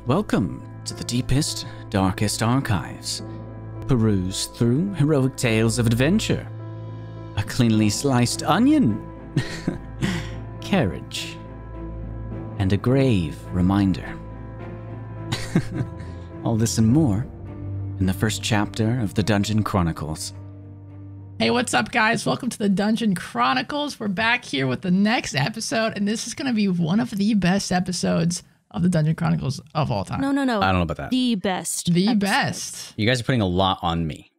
Welcome to the deepest, darkest archives. Peruse through heroic tales of adventure. A cleanly sliced onion. Carriage. And a grave reminder. All this and more in the first chapter of the Dungeon Chronicles. Hey, what's up, guys? Welcome to the Dungeon Chronicles. We're back here with the next episode, and this is going to be one of the best episodes of the Dungeon Chronicles of all time. No. I don't know about that. The best. The episode. best. You guys are putting a lot on me.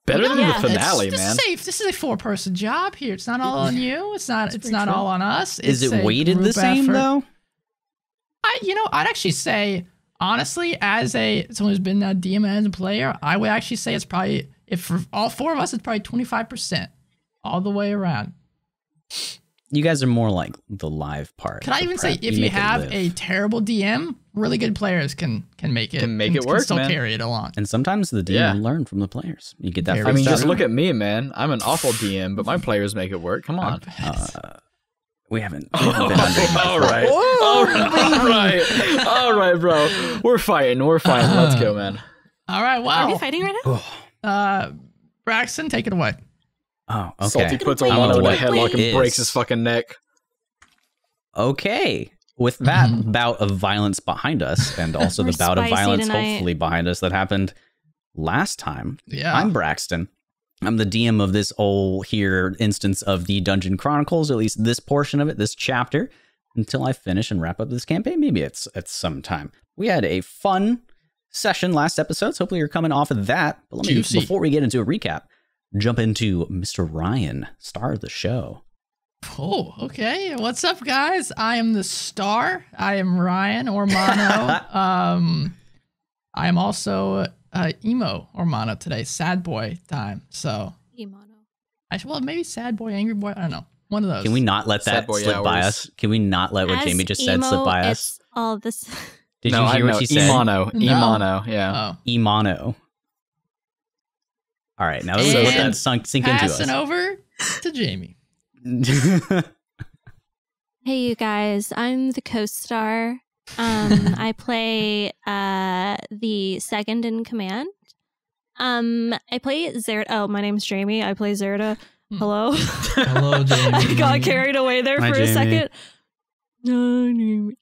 Better than the finale, This man. is a four-person job here. It's not all on you. It's not all on us. Is It's it a weighted the group same, effort. though? I'd actually say, honestly, as someone who's been a DM and a player, I would actually say it's probably, if for all four of us, it's probably 25% all the way around. You guys are more like the live part. Could I even say, if you make it have live. a terrible DM, really good players can make it. Can make it work, still man. carry it along. And sometimes the DM Yeah. will learn from the players. You get that. Very I mean, first just time. look at me, man. I'm an awful DM, but my players make it work. Come on. We haven't been under. All right. All right, bro. We're fighting. Let's go, man. All right, Are wow. we fighting right now? Braxton, take it away. Oh, okay. Salty puts Wait, Amano in a what headlock it and breaks is. his fucking neck. Okay. With that bout of violence behind us, and also We're the bout of spicy violence tonight. hopefully behind us that happened last time, Yeah. I'm Braxton. I'm the DM of this whole here instance of the Dungeon Chronicles, at least this portion of it, this chapter, until I finish and wrap up this campaign. Maybe it's at some time. We had a fun session last episode, so hopefully you're coming off of that. But let me, Juicy. before we get into a recap, jump into Mr. Ryan, star of the show. Oh, okay. What's up, guys? I am the star. I am Ryan Ormano. I am also emo Ormano today. Sad boy time. So, well, maybe sad boy, angry boy. I don't know. One of those. Can we not let Sad that boy slip by hours. us? Can we not let what As Jamie just said emo, slip by us? It's all this. Did no, you hear I know. what she said? Imano. No. Imano, yeah. Oh. Imano. All right, now let's let And that sink into Passing us. over to Jamie. Hey, you guys. I'm the co-star. I play the second in command. I play Zerda. Oh, my name's Jamie. I play Zerda. Hello. Hello, Jamie. I got carried away there Hi, for a Jamie. second. No, Jamie.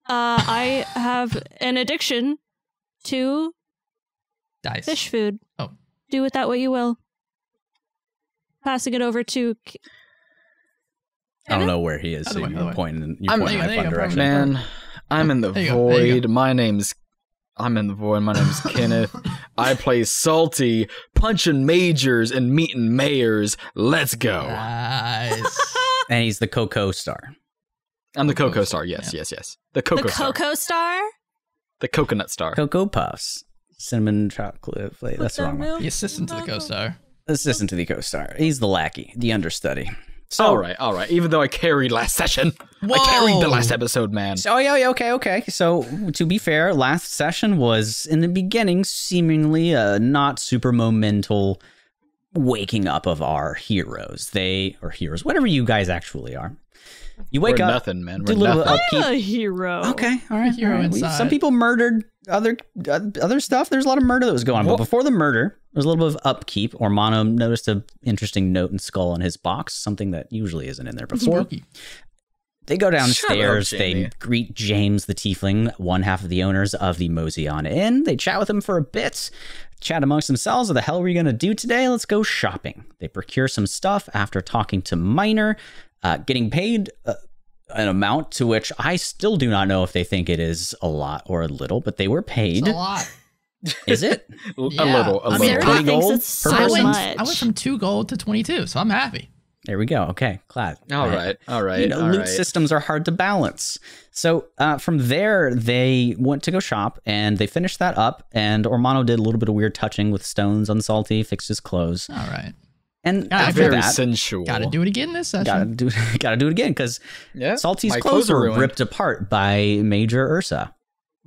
I have an addiction to Dice. fish food. Oh. Do with that what you will. Passing it over to... I don't know where he is, so Other way, you're other way. pointing I'm- in there you my go, direction. Man, I'm in the There you go, there you void. I'm in the void. My name's Kenneth. I play Salty, punching majors and meeting mayors. Let's go. Nice. And he's the Coco star. I'm the Cocoa Star. Yes. The Cocoa The Star. Cocoa Star? The Coconut Star. Cocoa Puffs. Cinnamon chocolate flavor. That's the wrong one. The assistant to the co-star. Assistant to the co-star. He's the lackey, the understudy. So, All right. Even though I carried last session, I carried the last episode, man. Oh, yeah, okay. So, to be fair, last session was, in the beginning, seemingly a not super momental waking up of our heroes. Or heroes, whatever you guys actually are. You wake We're up, nothing, man. do a We're little nothing. upkeep. I'm a hero. Okay, all right. Hero all right. inside. Some people murdered other stuff. There's a lot of murder that was going on. But What? before the murder, there was a little bit of upkeep. Ormano noticed an interesting note and skull in his box, something that usually isn't in there before. Spooky. They go downstairs. Shut up, They Jamie. greet James the Tiefling, one half of the owners of the Moseon Inn. They chat with him for a bit, chat amongst themselves. What the hell are we going to do today? Let's go shopping. They procure some stuff after talking to Miner, getting paid an amount to which I still do not know if they think it is a lot or a little, but they were paid. It's a lot. Is it? Yeah. A little. I mean, Zerda Pretty thinks gold it's per so I person? went, much. I went from 2 gold to 22, so I'm happy. There we go. Okay, glad. All right. You know, loot systems are hard to balance. So from there, they went to go shop, and they finished that up, and Ormano did a little bit of weird touching with stones on Salty, fixed his clothes. All right. And Yeah, after Very that, sensual. Got to do it again this session. gotta do it again, because Yeah. Salty's my clothes are were ruined. ripped apart by Major Ursa,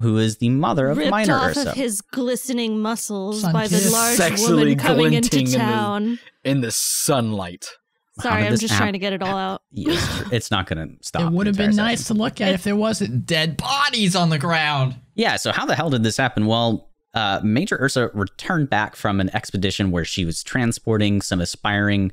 who is the mother of Ripped Minor off Ursa. of his glistening muscles Sun by the kissed. large Sexily woman coming into glinting in the- town. in the sunlight. Sorry, I'm just trying to get it all out. Yes, it's not going to stop. It would have been the entire nice session. to look at if there wasn't dead bodies on the ground. Yeah, so how the hell did this happen? Well, Major Ursa returned back from an expedition where she was transporting some aspiring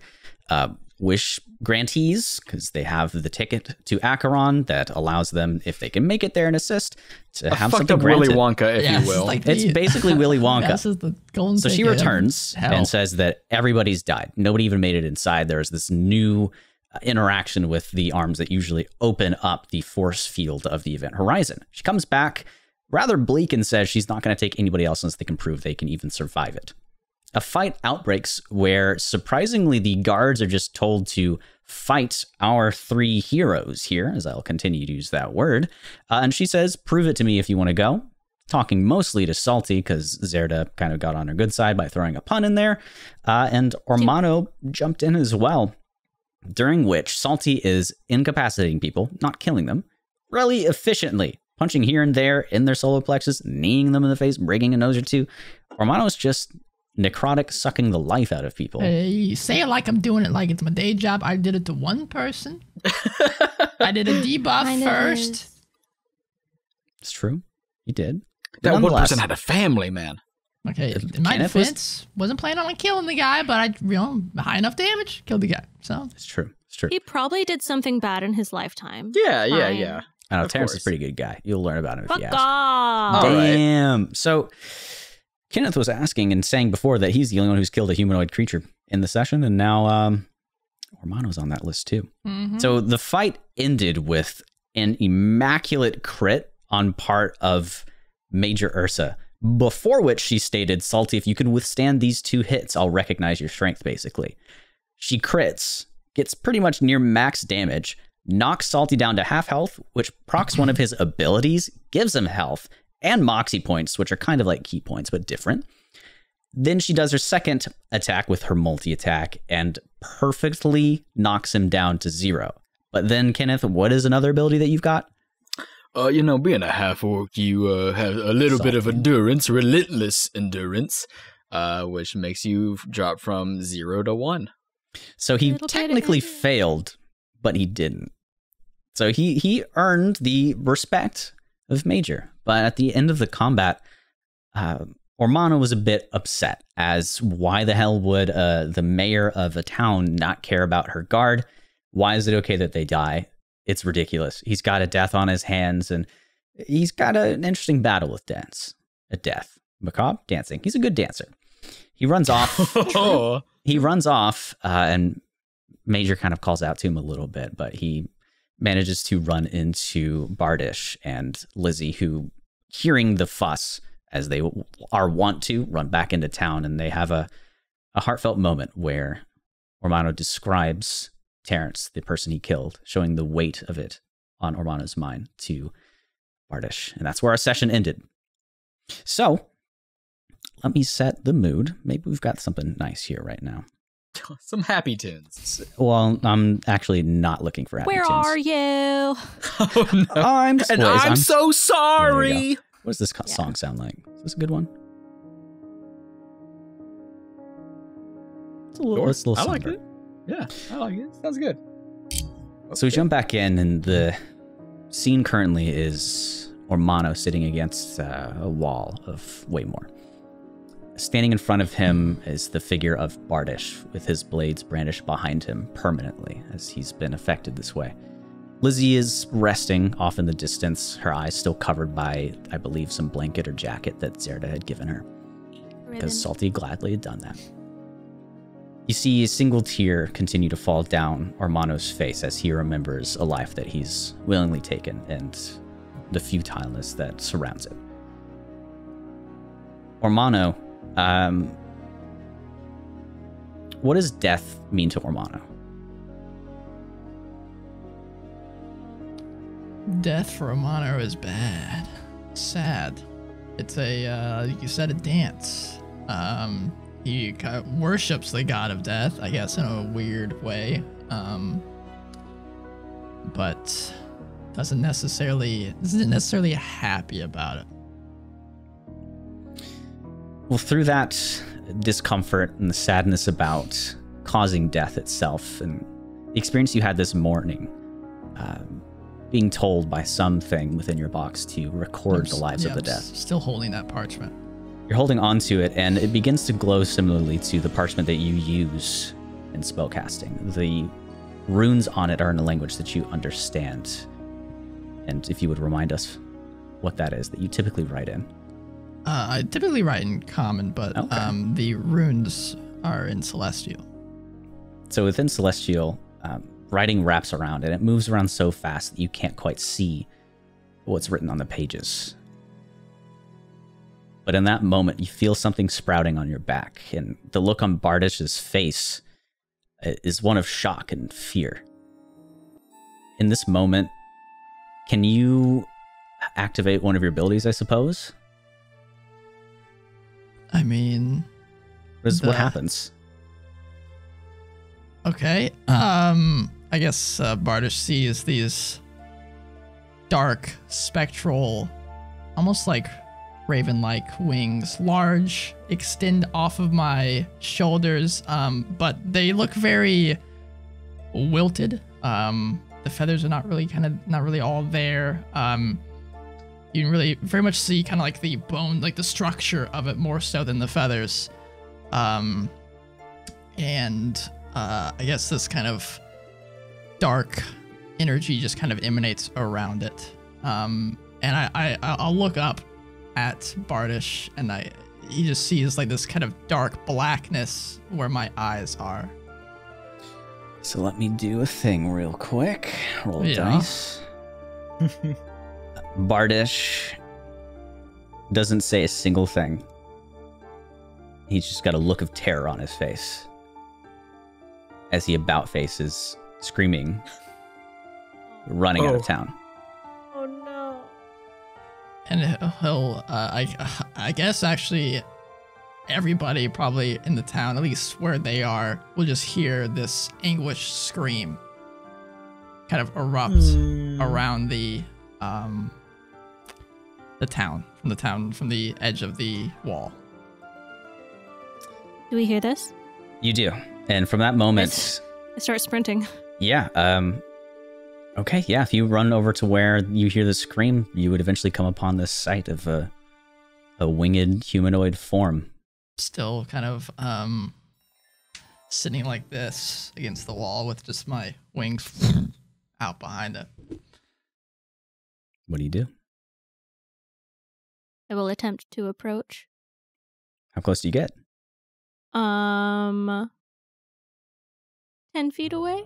wish grantees, because they have the ticket to Acheron that allows them, if they can make it there and assist, to have Fucked something up Willy granted. Wonka, if you will. It's basically Willy Wonka. This is the golden So she ticket of returns hell. and says that everybody's died. Nobody even made it inside. There's this new interaction with the arms that usually open up the force field of the event horizon. She comes back rather bleak and says she's not going to take anybody else unless they can prove they can even survive it. A fight outbreaks where, surprisingly, the guards are just told to fight our 3 heroes here, as I'll continue to use that word. And she says, prove it to me if you want to go. Talking mostly to Salty, because Zerda kind of got on her good side by throwing a pun in there. And Ormano jumped in as well, during which Salty is incapacitating people, not killing them, really efficiently, punching here and there in their solar plexus, kneeing them in the face, breaking a nose or two. Ormano's just necrotic, sucking the life out of people. Hey, say it like I'm doing it like it's my day job. I did it to one person. I did a debuff Kind of first. is. It's true. You did. That one Nonetheless, person had a family, man. Okay, in my Kenneth was- defense, wasn't planning on killing the guy, but I, high enough damage, killed the guy. So It's true. It's true. He probably did something bad in his lifetime. Yeah, yeah, Fine. yeah. I know, Of Terrence is course. a pretty good guy. You'll learn about him if Fuck you ask. off. All right. Damn. So Kenneth was asking and saying before that he's the only one who's killed a humanoid creature in the session, and now Ormano's on that list too. mhm. So the fight ended with an immaculate crit on part of Major Ursa, before which she stated, Salty, if you can withstand these 2 hits, I'll recognize your strength, basically. She crits, gets pretty much near max damage, knocks Salty down to half health, which procs one of his abilities, gives him health, and Moxie points, which are kind of like key points, but different. Then she does her second attack with her multi-attack and perfectly knocks him down to 0. But then, Kenneth, what is another ability that you've got? Being a half-orc, you have a little bit of Salty. endurance, relentless endurance, which makes you drop from 0 to 1. So he Little bit of technically it. failed, but he didn't. So he earned the respect of Major. But at the end of the combat, Ormano was a bit upset, as why the hell would the mayor of a town not care about her guard? Why is it okay that they die? It's ridiculous. He's got a death on his hands, and he's got an interesting battle with death. Macabre? Dancing. He's a good dancer. He runs off. Oh, He runs off, and Major kind of calls out to him a little bit, but he manages to run into Bardish and Lizzie, who, hearing the fuss, as they are wont to, run back into town, and they have a heartfelt moment where Ormano describes Terrence, the person he killed, showing the weight of it on Ormano's mind to Bardish. And that's where our session ended. So, let me set the mood. Maybe we've got something nice here right now. some happy tunes. Well, I'm actually not looking for happy Where tunes. are you? Oh, no. I'm And boys, I'm so There you sorry. What does this Yeah. song sound like? Is this a good one? It's a little, it's a little I like somber. it. Yeah, I like it. Sounds good. So we jump back in, and the scene currently is Ormano sitting against a wall of Waymore. Standing in front of him is the figure of Bardish, with his blades brandished behind him permanently, as he's been affected this way. Lizzie is resting off in the distance, her eyes still covered by, I believe, some blanket or jacket that Zerda had given her, because Salty gladly had done that. You see a single tear continue to fall down Ormano's face as he remembers a life that he's willingly taken and the futileness that surrounds it. Ormano, what does death mean to Ormano? Death for a monarch is bad. Sad. It's a, like you said, a dance. He kind of worships the god of death, I guess, in a weird way. But isn't necessarily happy about it. Well, through that discomfort and the sadness about causing death itself and the experience you had this morning, being told by something within your box to record the lives of the dead. Still holding that parchment. You're holding onto it, and it begins to glow similarly to the parchment that you use in spellcasting. The runes on it are in a language that you understand. And if you would remind us what that is that you typically write in. I typically write in common, but the runes are in celestial. So within celestial, writing wraps around, and it moves around so fast that you can't quite see what's written on the pages. But in that moment, you feel something sprouting on your back, and the look on Bardish's face is one of shock and fear. In this moment, can you activate one of your abilities, I suppose? I mean... What happens? Okay, I guess Bardish sees these dark, spectral, almost like raven-like wings, large, extend off of my shoulders, but they look very wilted. The feathers are not really all there. You can really very much see kind of like the bone, like the structure of it more so than the feathers. I guess this kind of dark energy just kind of emanates around it. And I'll look up at Bardish, and he just sees like this kind of dark blackness where my eyes are. So let me do a thing real quick. Roll a dice. Bardish doesn't say a single thing. He's just got a look of terror on his face as he about faces, screaming, running out of town. Oh no. And he'll, I guess actually everybody probably in the town, at least where they are, will just hear this anguish scream kind of erupt around the town, from the edge of the wall. Do we hear this? You do. And from that moment... I start sprinting. Yeah. Okay, yeah. If you run over to where you hear the scream, you would eventually come upon the sight of a winged humanoid form. Still kind of sitting like this against the wall with just my wings out behind it. What do you do? I will attempt to approach. How close do you get? 10 feet away.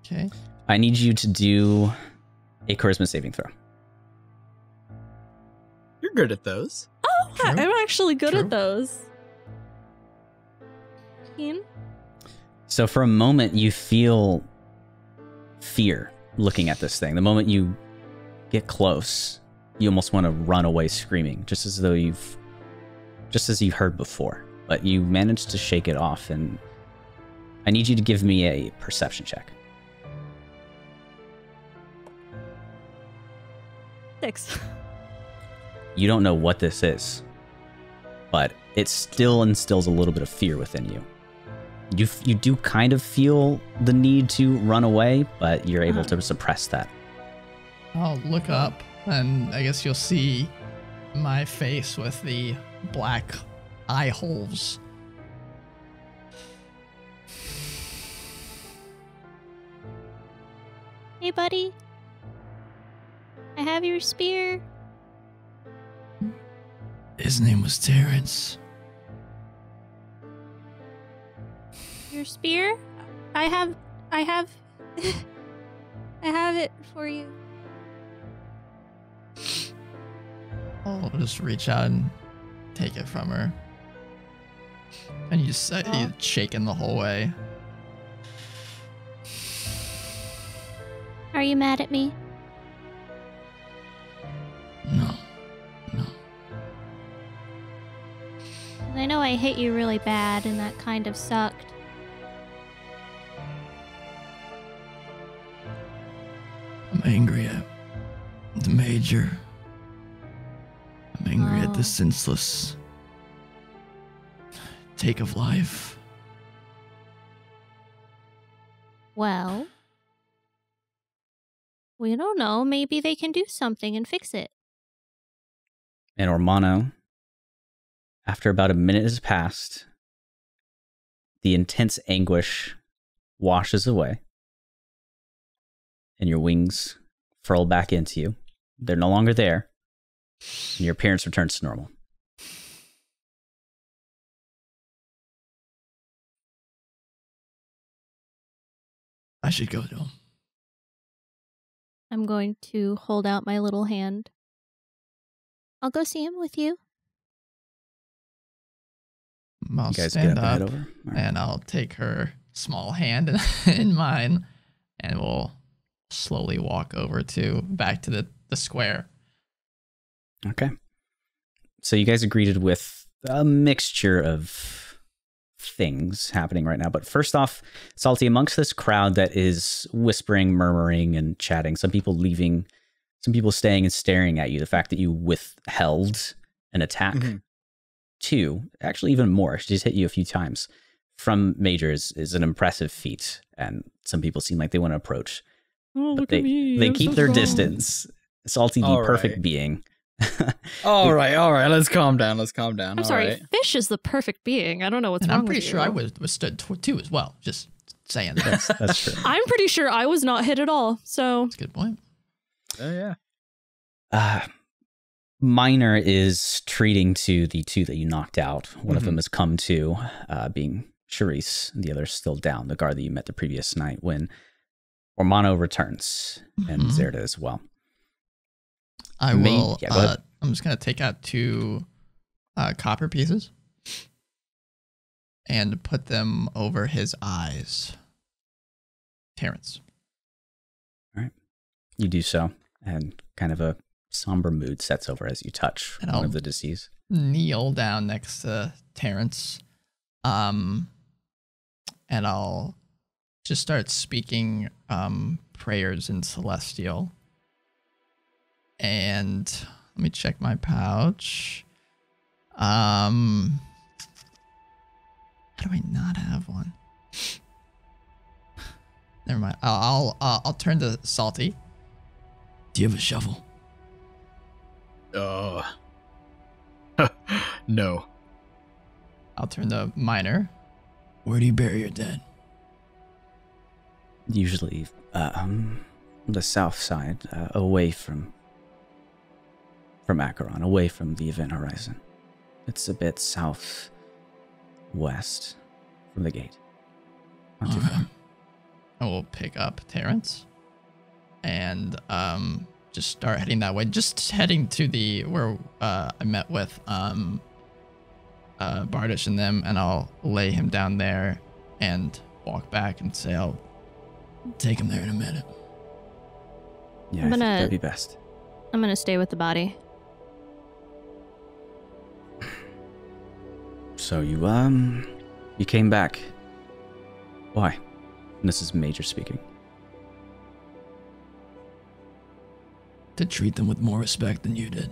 Okay. I need you to do a charisma saving throw. You're good at those. Oh, True. I'm actually good True. at those. 15. So for a moment, you feel fear looking at this thing. The moment you get close, you almost want to run away screaming, just as you've heard before. But you managed to shake it off, and I need you to give me a perception check. 6. You don't know what this is, but it still instills a little bit of fear within you. You do kind of feel the need to run away, but you're able to suppress that. I'll look up, and I guess you'll see my face with the black eye holes. Hey, buddy. I have your spear. His name was Terrence. Your spear? I have I have it for you. I'll just reach out and take it from her. And you just you're shaking the whole way. Are you mad at me? No. 'Cause I know I hit you really bad and that kind of sucked. I'm angry at the Major. I'm angry at the senseless take of life. Well, we don't know. Maybe they can do something and fix it. And Ormano, after about a minute has passed, the intense anguish washes away, and your wings furl back into you. They're no longer there, and your appearance returns to normal. I should go to him. I'm going to hold out my little hand. I'll go see him with you. I'll You guys stand get up and up head over. All right. and I'll take her small hand in mine, and we'll slowly walk over back to the square. Okay. So you guys are greeted with a mixture of things happening right now. But first off, Salty, amongst this crowd that is whispering, murmuring, and chatting, some people leaving, some people staying and staring at you, the fact that you withheld an attack, two, actually even more, she just hit you a few times, from Majors is an impressive feat. And some people seem like they want to approach. Oh, But look they, at me. they I'm keep so their strong. distance. Salty, the All perfect right. being. All right. Let's calm down. I'm All sorry, right. Fish is the perfect being. I don't know what's And wrong I'm pretty with sure you. I withstood too as well. Just saying that. That's true. I'm pretty sure I was not hit at all. So That's a good point. Yeah. Minor is treating to the two that you knocked out. One of them has come to, being Charisse, and the other's still down, the guard that you met the previous night, when Ormano returns, and Zerda as well. I will. Yeah, go ahead. I'm just gonna take out 2 copper pieces and put them over his eyes. Terrence. You do so, and kind of a somber mood sets over as you touch And one I'll- of the deceased. Kneel down next to Terrence, and I'll just start speaking prayers in Celestial. And let me check my pouch. How do I not have one? Never mind. I'll turn to Salty. Do you have a shovel? No. I'll turn to Minor. Where do you bury your dead? Usually, the south side, away from Acheron, away from the event horizon. It's a bit southwest from the gate. Not too far. I will pick up Terrence and just start heading that way. Just heading to where I met with Bardish and them, and I'll lay him down there and walk back and say I'll take him there in a minute. Yeah, I'm I think gonna- that'd be best. I'm going to stay with the body. So you came back. Why? And this is Major speaking. To treat them with more respect than you did.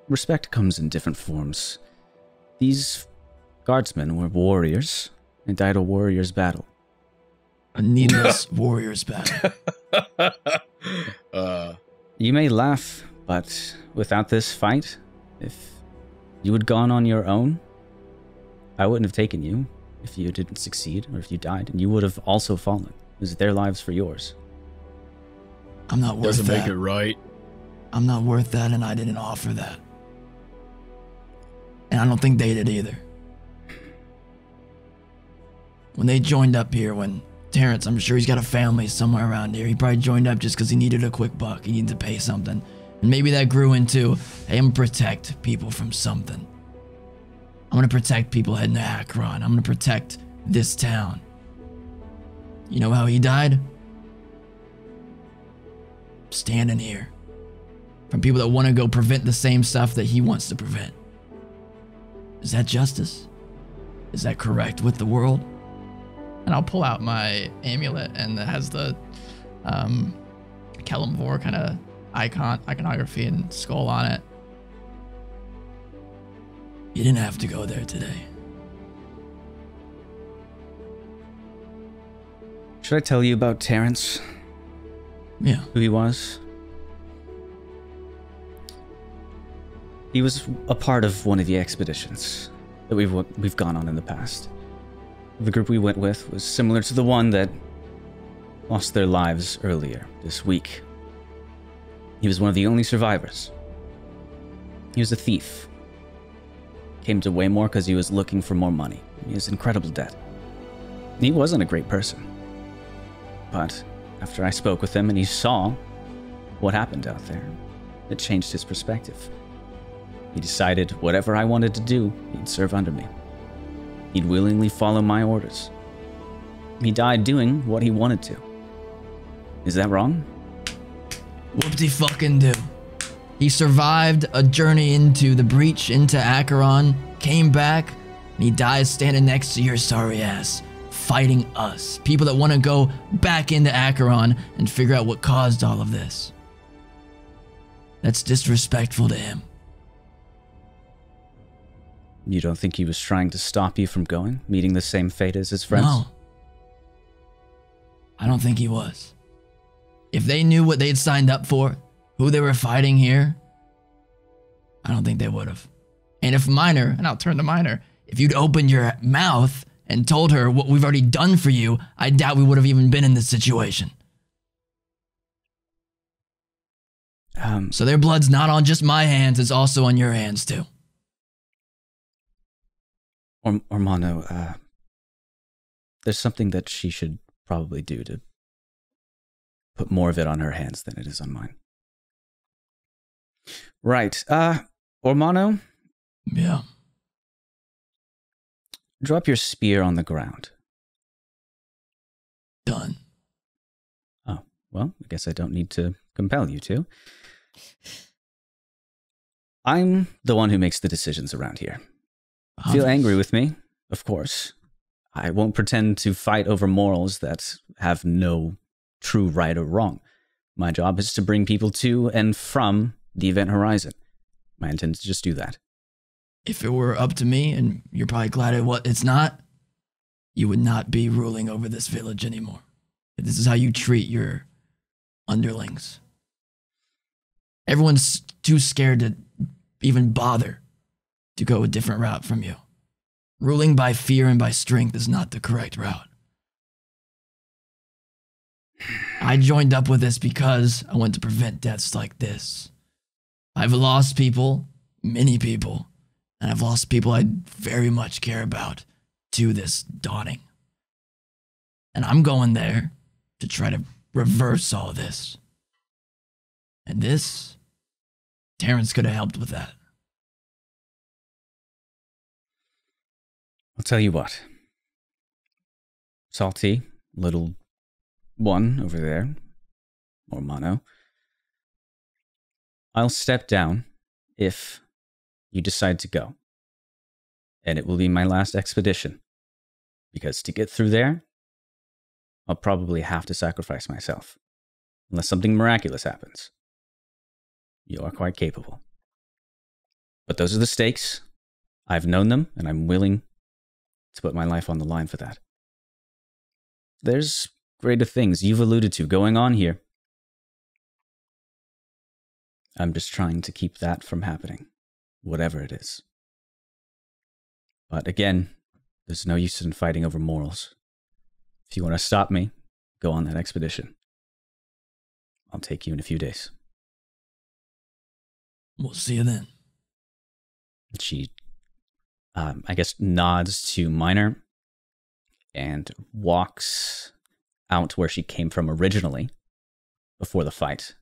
Respect comes in different forms. These guardsmen were warriors. They died a warrior's battle. A needless warrior's battle. You may laugh, but without this fight, if you had gone on your own, I wouldn't have taken you if you didn't succeed or if you died, and you would have also fallen. It was their lives for yours. I'm not worth Doesn't that. make it right. I'm not worth that, and I didn't offer that. And I don't think they did either. When they joined up here, when Terrence, I'm sure he's got a family somewhere around here. He probably joined up just because he needed a quick buck. He needed to pay something. And maybe that grew into, hey, I'm gonna protect people from something. I'm gonna protect people heading to Acheron. I'm gonna protect this town. You know how he died? Standing here. From people that want to go prevent the same stuff that he wants to prevent. Is that justice? Is that correct with the world? And I'll pull out my amulet, and it has the Kalimvor kind of iconography and skull on it. You didn't have to go there today. Should I tell you about Terrence? Yeah. Who he was? He was a part of one of the expeditions that we've gone on in the past. The group we went with was similar to the one that lost their lives earlier this week. He was one of the only survivors. He was a thief. Came to Waymore because he was looking for more money. He has incredible debt. He wasn't a great person. But after I spoke with him and he saw what happened out there, it changed his perspective. He decided whatever I wanted to do, he'd serve under me. He'd willingly follow my orders. He died doing what he wanted to. Is that wrong? Whoop-de-fucking-do. He survived a journey into the breach, into Acheron, came back, and he dies standing next to your sorry ass, fighting us. People that want to go back into Acheron and figure out what caused all of this. That's disrespectful to him. You don't think he was trying to stop you from going, meeting the same fate as his friends? No. I don't think he was. If they knew what they'd signed up for, who they were fighting here, I don't think they would have. And if Minor, and I'll turn to Minor, if you'd opened your mouth and told her what we've already done for you, I doubt we would have even been in this situation. So their blood's not on just my hands, it's also on your hands too. Ormano, there's something that she should probably do to put more of it on her hands than it is on mine. Right. Ormano? Yeah. Drop your spear on the ground. Done. Oh, well, I guess I don't need to compel you to. I'm the one who makes the decisions around here. Feel angry with me, of course. I won't pretend to fight over morals that have no true right or wrong. My job is to bring people to and from the event horizon. I intend to just do that. If it were up to me, and you're probably glad it's not, you would not be ruling over this village anymore. This is how you treat your underlings. Everyone's too scared to even bother to go a different route from you. Ruling by fear and by strength is not the correct route. I joined up with this because I want to prevent deaths like this. I've lost people, many people, and I've lost people I very much care about to this dawning. And I'm going there to try to reverse all this. And this, Terrence could have helped with that. I'll tell you what. Salty, little one over there, Ormano. I'll step down if you decide to go. And it will be my last expedition. Because to get through there, I'll probably have to sacrifice myself. Unless something miraculous happens. You are quite capable. But those are the stakes. I've known them, and I'm willing to put my life on the line for that. There's greater things you've alluded to going on here. I'm just trying to keep that from happening, whatever it is. But again, there's no use in fighting over morals. If you want to stop me, go on that expedition. I'll take you in a few days. We'll see you then. She I guess, nods to Minor and walks out where she came from originally before the fight.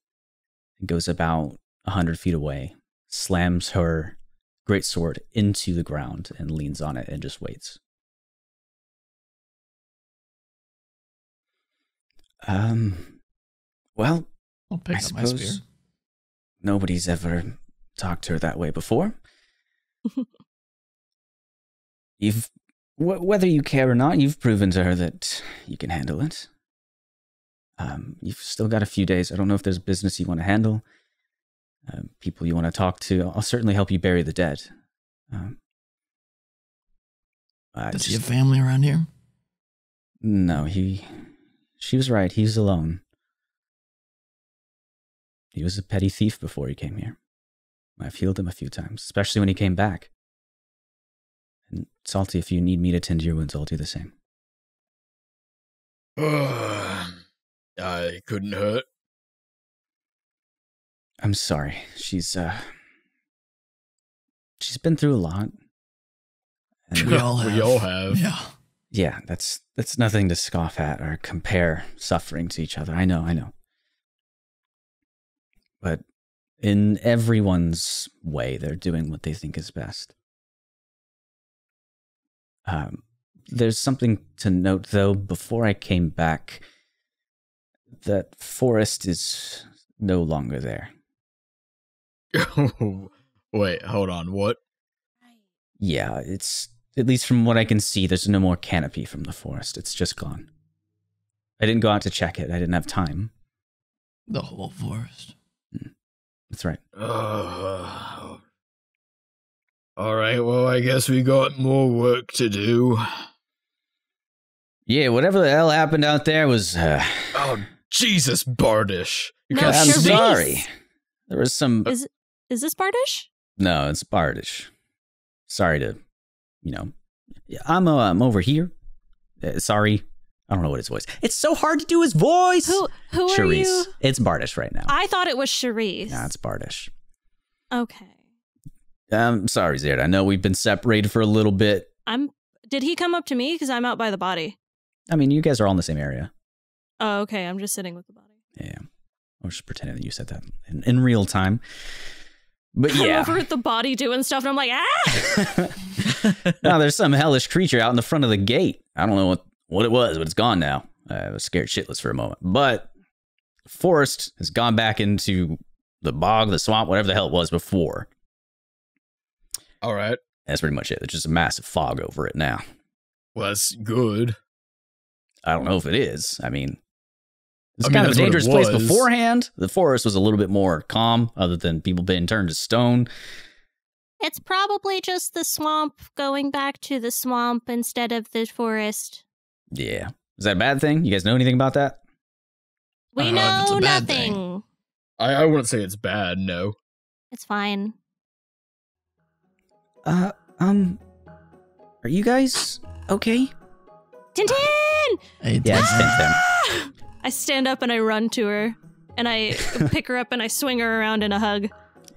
It goes about 100 feet away, slams her greatsword into the ground and leans on it and just waits. Well, I'll pick I up my spear. suppose nobody's ever talked to her that way before. Whether you care or not, you've proven to her that you can handle it. You've still got a few days. I don't know if there's business you want to handle, people you want to talk to. I'll certainly help you bury the dead. Does he have family around here? No, She was right. He's alone. He was a petty thief before he came here. I've healed him a few times, especially when he came back. And Salty, if you need me to tend to your wounds, I'll do the same. I couldn't hurt. I'm sorry. She's been through a lot. And We all have. We all have. Yeah. yeah, that's nothing to scoff at or compare suffering to each other. I know. But in everyone's way, they're doing what they think is best. There's something to note, though. Before I came back, that forest is no longer there. Wait, hold on. What? Yeah, it's, at least from what I can see, there's no more canopy from the forest. It's just gone. I didn't go out to check it. I didn't have time. The whole forest. That's right. All right, well, I guess we got more work to do. Yeah, whatever the hell happened out there was... Oh, Jesus, Bardish. You No, can't I'm Charisse. sorry. There was some... Is this Bardish? No, it's Bardish. Sorry to, I'm over here. Sorry. I don't know what his voice. It's so hard to do his voice. Who are Charisse. you? It's Bardish right now. I thought it was Charisse. Yeah, it's Bardish. Okay. Sorry, Zared. I know we've been separated for a little bit. Did he come up to me? Because I'm out by the body. I mean, you guys are all in the same area. Oh, okay. I'm just sitting with the body. Yeah. I was just pretending that you said that in real time. But yeah. I'm over at the body doing stuff, and I'm like, ah! No, there's some hellish creature out in the front of the gate. I don't know what it was, but it's gone now. I was scared shitless for a moment. But forest has gone back into the bog, the swamp, whatever the hell it was before. All right. That's pretty much it. There's just a massive fog over it now. Well, that's good. I don't know if it is. I mean, it's I mean, kind of a that's what it dangerous place was. beforehand. The forest was a little bit more calm, other than people being turned to stone. It's probably just the swamp going back to the swamp instead of the forest. Yeah. Is that a bad thing? You guys know anything about that? We I don't know if it's know a bad nothing. thing. I wouldn't say it's bad, no. It's fine. Are you guys okay? Tintin! Hey, Yeah, it's Tintin. Tintin. I stand up and I run to her, and I pick her up and I swing her around in a hug.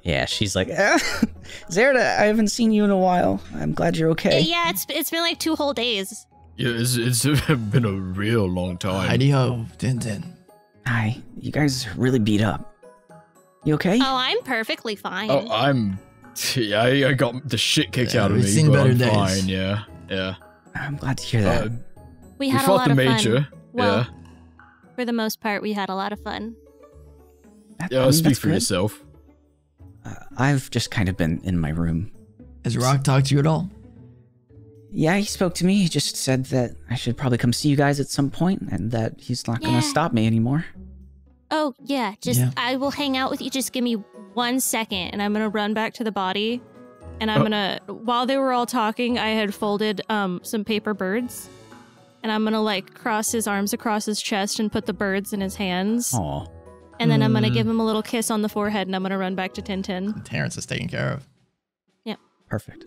Yeah, she's like, Zerda, I haven't seen you in a while. I'm glad you're okay. Yeah, it's been like 2 whole days. Yeah, it's been a real long time. Heidi ho, Tintin. Hi, you guys are really beat up. You okay? Oh, I'm perfectly fine. Oh, I got the shit kicked Yeah, out of we've me, seen but better I'm days. fine, yeah. I'm glad to hear that. we We had a fought lot the of major, fun. Well, yeah. for the most part, we had a lot of fun. Yeah, I mean, speak that's for good. yourself. I've just kind of been in my room. Has Rock talked to you at all? Yeah, he spoke to me. He just said that I should probably come see you guys at some point and that he's not going Yeah. to stop me anymore. Oh, yeah, just Yeah. I will hang out with you. Just give me 1 second, and I'm gonna run back to the body. And I'm gonna, while they were all talking, I had folded some paper birds. And I'm gonna like cross his arms across his chest and put the birds in his hands. Aw. And then I'm gonna give him a little kiss on the forehead, and I'm gonna run back to Tintin. Terrence is taken care of. Perfect.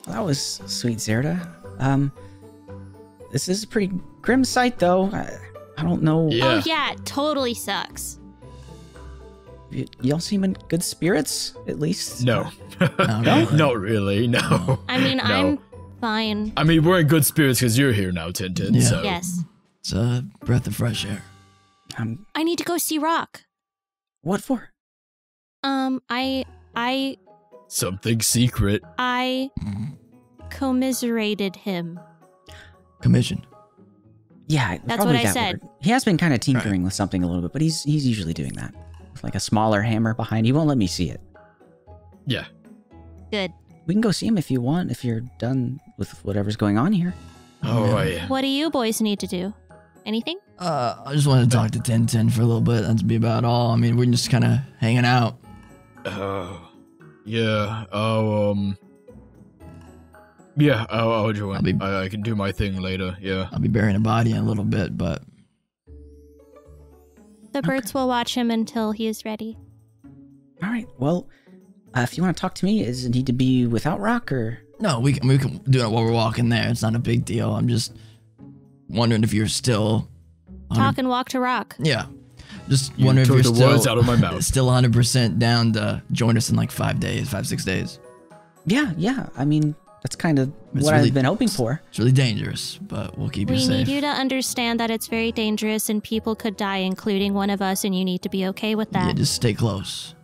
Well, that was sweet, Zerda. This is a pretty grim sight, though. I don't know. Yeah. Oh yeah, it totally sucks. Y'all seem in good spirits, at least. No. No? Not really, no. I mean, No. I'm fine. I mean, we're in good spirits because you're here now, Tintin, Yeah. so. Yes. It's a breath of fresh air. I need to go see Rock. What for? I Something secret. commiserated him. Commission. Yeah, That's probably what I that said. word. He has been kind of tinkering with something a little bit, but he's usually doing that. With like a smaller hammer behind. He won't let me see it. Yeah. Good. We can go see him if you want, if you're done with whatever's going on here. Oh, yeah. What do you boys need to do? Anything? I just wanted to talk to Tintin for a little bit. That'd be about all. I mean, we're just kind of hanging out. Yeah. I'll join. I'll be- I can do my thing later, yeah. I'll be burying a body in a little bit, but The birds will watch him until he is ready. All right. Well, if you want to talk to me, does it need to be without Rock or? No, we can do it while we're walking there. It's not a big deal. I'm just wondering if you're still... Talk and walk to Rock. Yeah. Just You wondering if took you're the still, words out of my mouth. still 6 down to join us in like 5 days, 5-6 days. Yeah. I mean, that's kind of It's what really- I've been hoping for. It's really dangerous, but we'll keep you We safe. need you to understand that it's very dangerous and people could die, including one of us, and you need to be okay with that. Yeah, just stay close.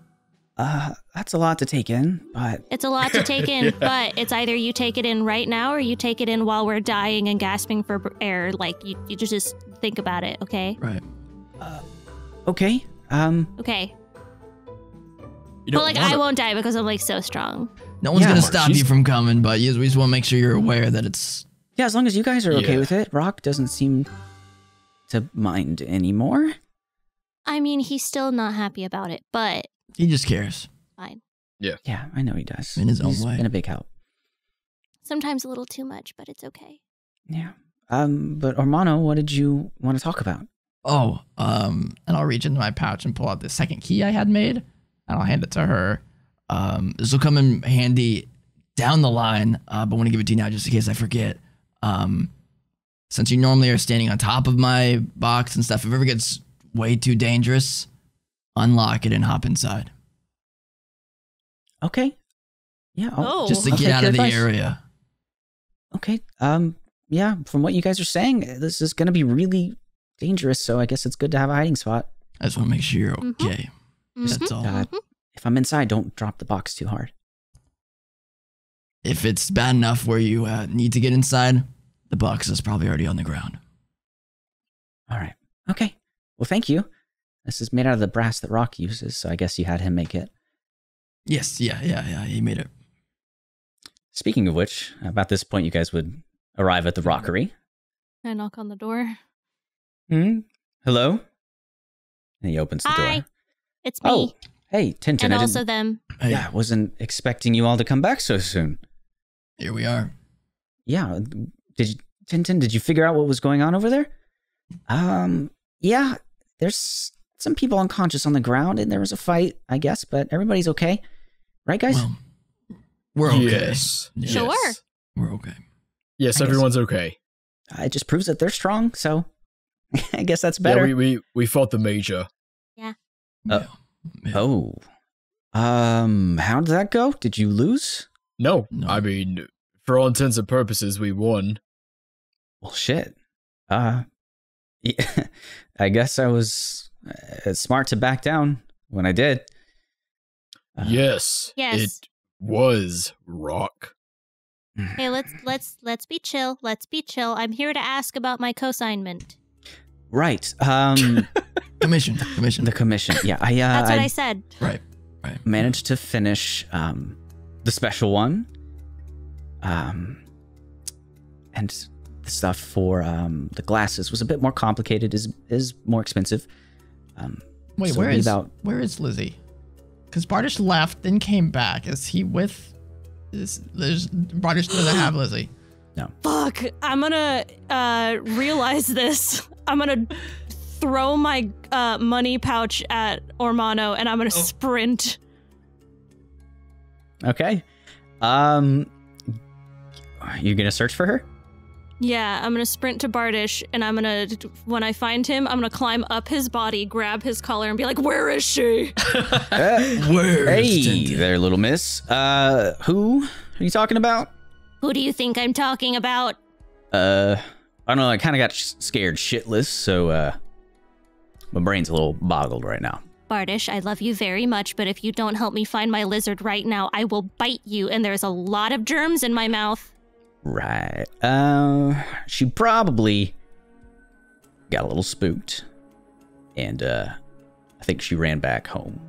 That's a lot to take in, but It's a lot to take in, but it's either you take it in right now or you take it in while we're dying and gasping for air. Like, you just think about it, okay? Right. okay. Okay. You But, don't like, wanna- I won't die because I'm, like, so strong. No one's Yeah, gonna Mark, stop she's- you from coming, but we just want to make sure you're aware that it's... Yeah, as long as you guys are okay Yeah. with it. Rock doesn't seem to mind anymore. I mean, he's still not happy about it, but He just cares. fine. Yeah, I know he does. In his own He's way. been a big help. Sometimes a little too much, but it's okay. Yeah. But Ormano, what did you want to talk about? Oh, and I'll reach into my pouch and pull out the second key I had made, and I'll hand it to her. This will come in handy down the line, but I want to give it to you now just in case I forget. Since you normally are standing on top of my box and stuff, if it ever gets way too dangerous, unlock it and hop inside. Okay. Yeah. Oh. Just to I'll get take out your of the advice. area. Okay. Yeah, from what you guys are saying, this is going to be really dangerous, so I guess it's good to have a hiding spot. I just want to make sure you're Mhm. okay. That's all. If I'm inside, don't drop the box too hard. If it's bad enough where you need to get inside, the box is probably already on the ground. All right. Okay. Well, thank you. This is made out of the brass that Rock uses, so I guess you had him make it. Yes, yeah, he made it. Speaking of which, about this point, you guys would arrive at the rockery. I knock on the door. Hello? And he opens the Hi. door. It's me. Oh, hey, Tintin. and I also didn't, them. Hey, yeah, I wasn't expecting you all to come back so soon. here we are. Yeah, Tintin, did you figure out what was going on over there? Yeah, there's some people unconscious on the ground, and there was a fight, I guess, but everybody's okay. Right, guys? Well, we're okay. Yes. Yeah. Sure. Yes. We're okay. Yes, I guess- everyone's okay. It just proves that they're strong, so I guess that's better. Yeah, we fought the major. Yeah. Oh. How did that go? Did you lose? No, No. I mean, for all intents and purposes, we won. Well, shit. Yeah, I guess I was smart to back down when I did. Yes. Yes. It was Rock. Hey, let's be chill. Let's be chill. I'm here to ask about my co-assignment. Right. Commission. The commission. Yeah, That's what I I said. Right. managed to finish the special one. And the stuff for the glasses was a bit more complicated, is more expensive. Wait, So where it'll be is about- Lizzie? Because Bardish left, then came back. Is he with? Bardish doesn't have Lizzie. Fuck, I'm gonna realize this. I'm gonna throw my money pouch at Ormano and I'm gonna sprint. Okay. You gonna search for her? Yeah, I'm gonna sprint to Bardish and I'm gonna, when I find him, I'm gonna climb up his body, grab his collar and be like, where is she? Where's Hey Tintin? there, little miss. Who are you talking about? Who do you think I'm talking about? I don't know. I kind of got scared shitless, so my brain's a little boggled right now. Bardish, I love you very much, but if you don't help me find my lizard right now, I will bite you and there's a lot of germs in my mouth. Right. She probably got a little spooked, and I think she ran back home.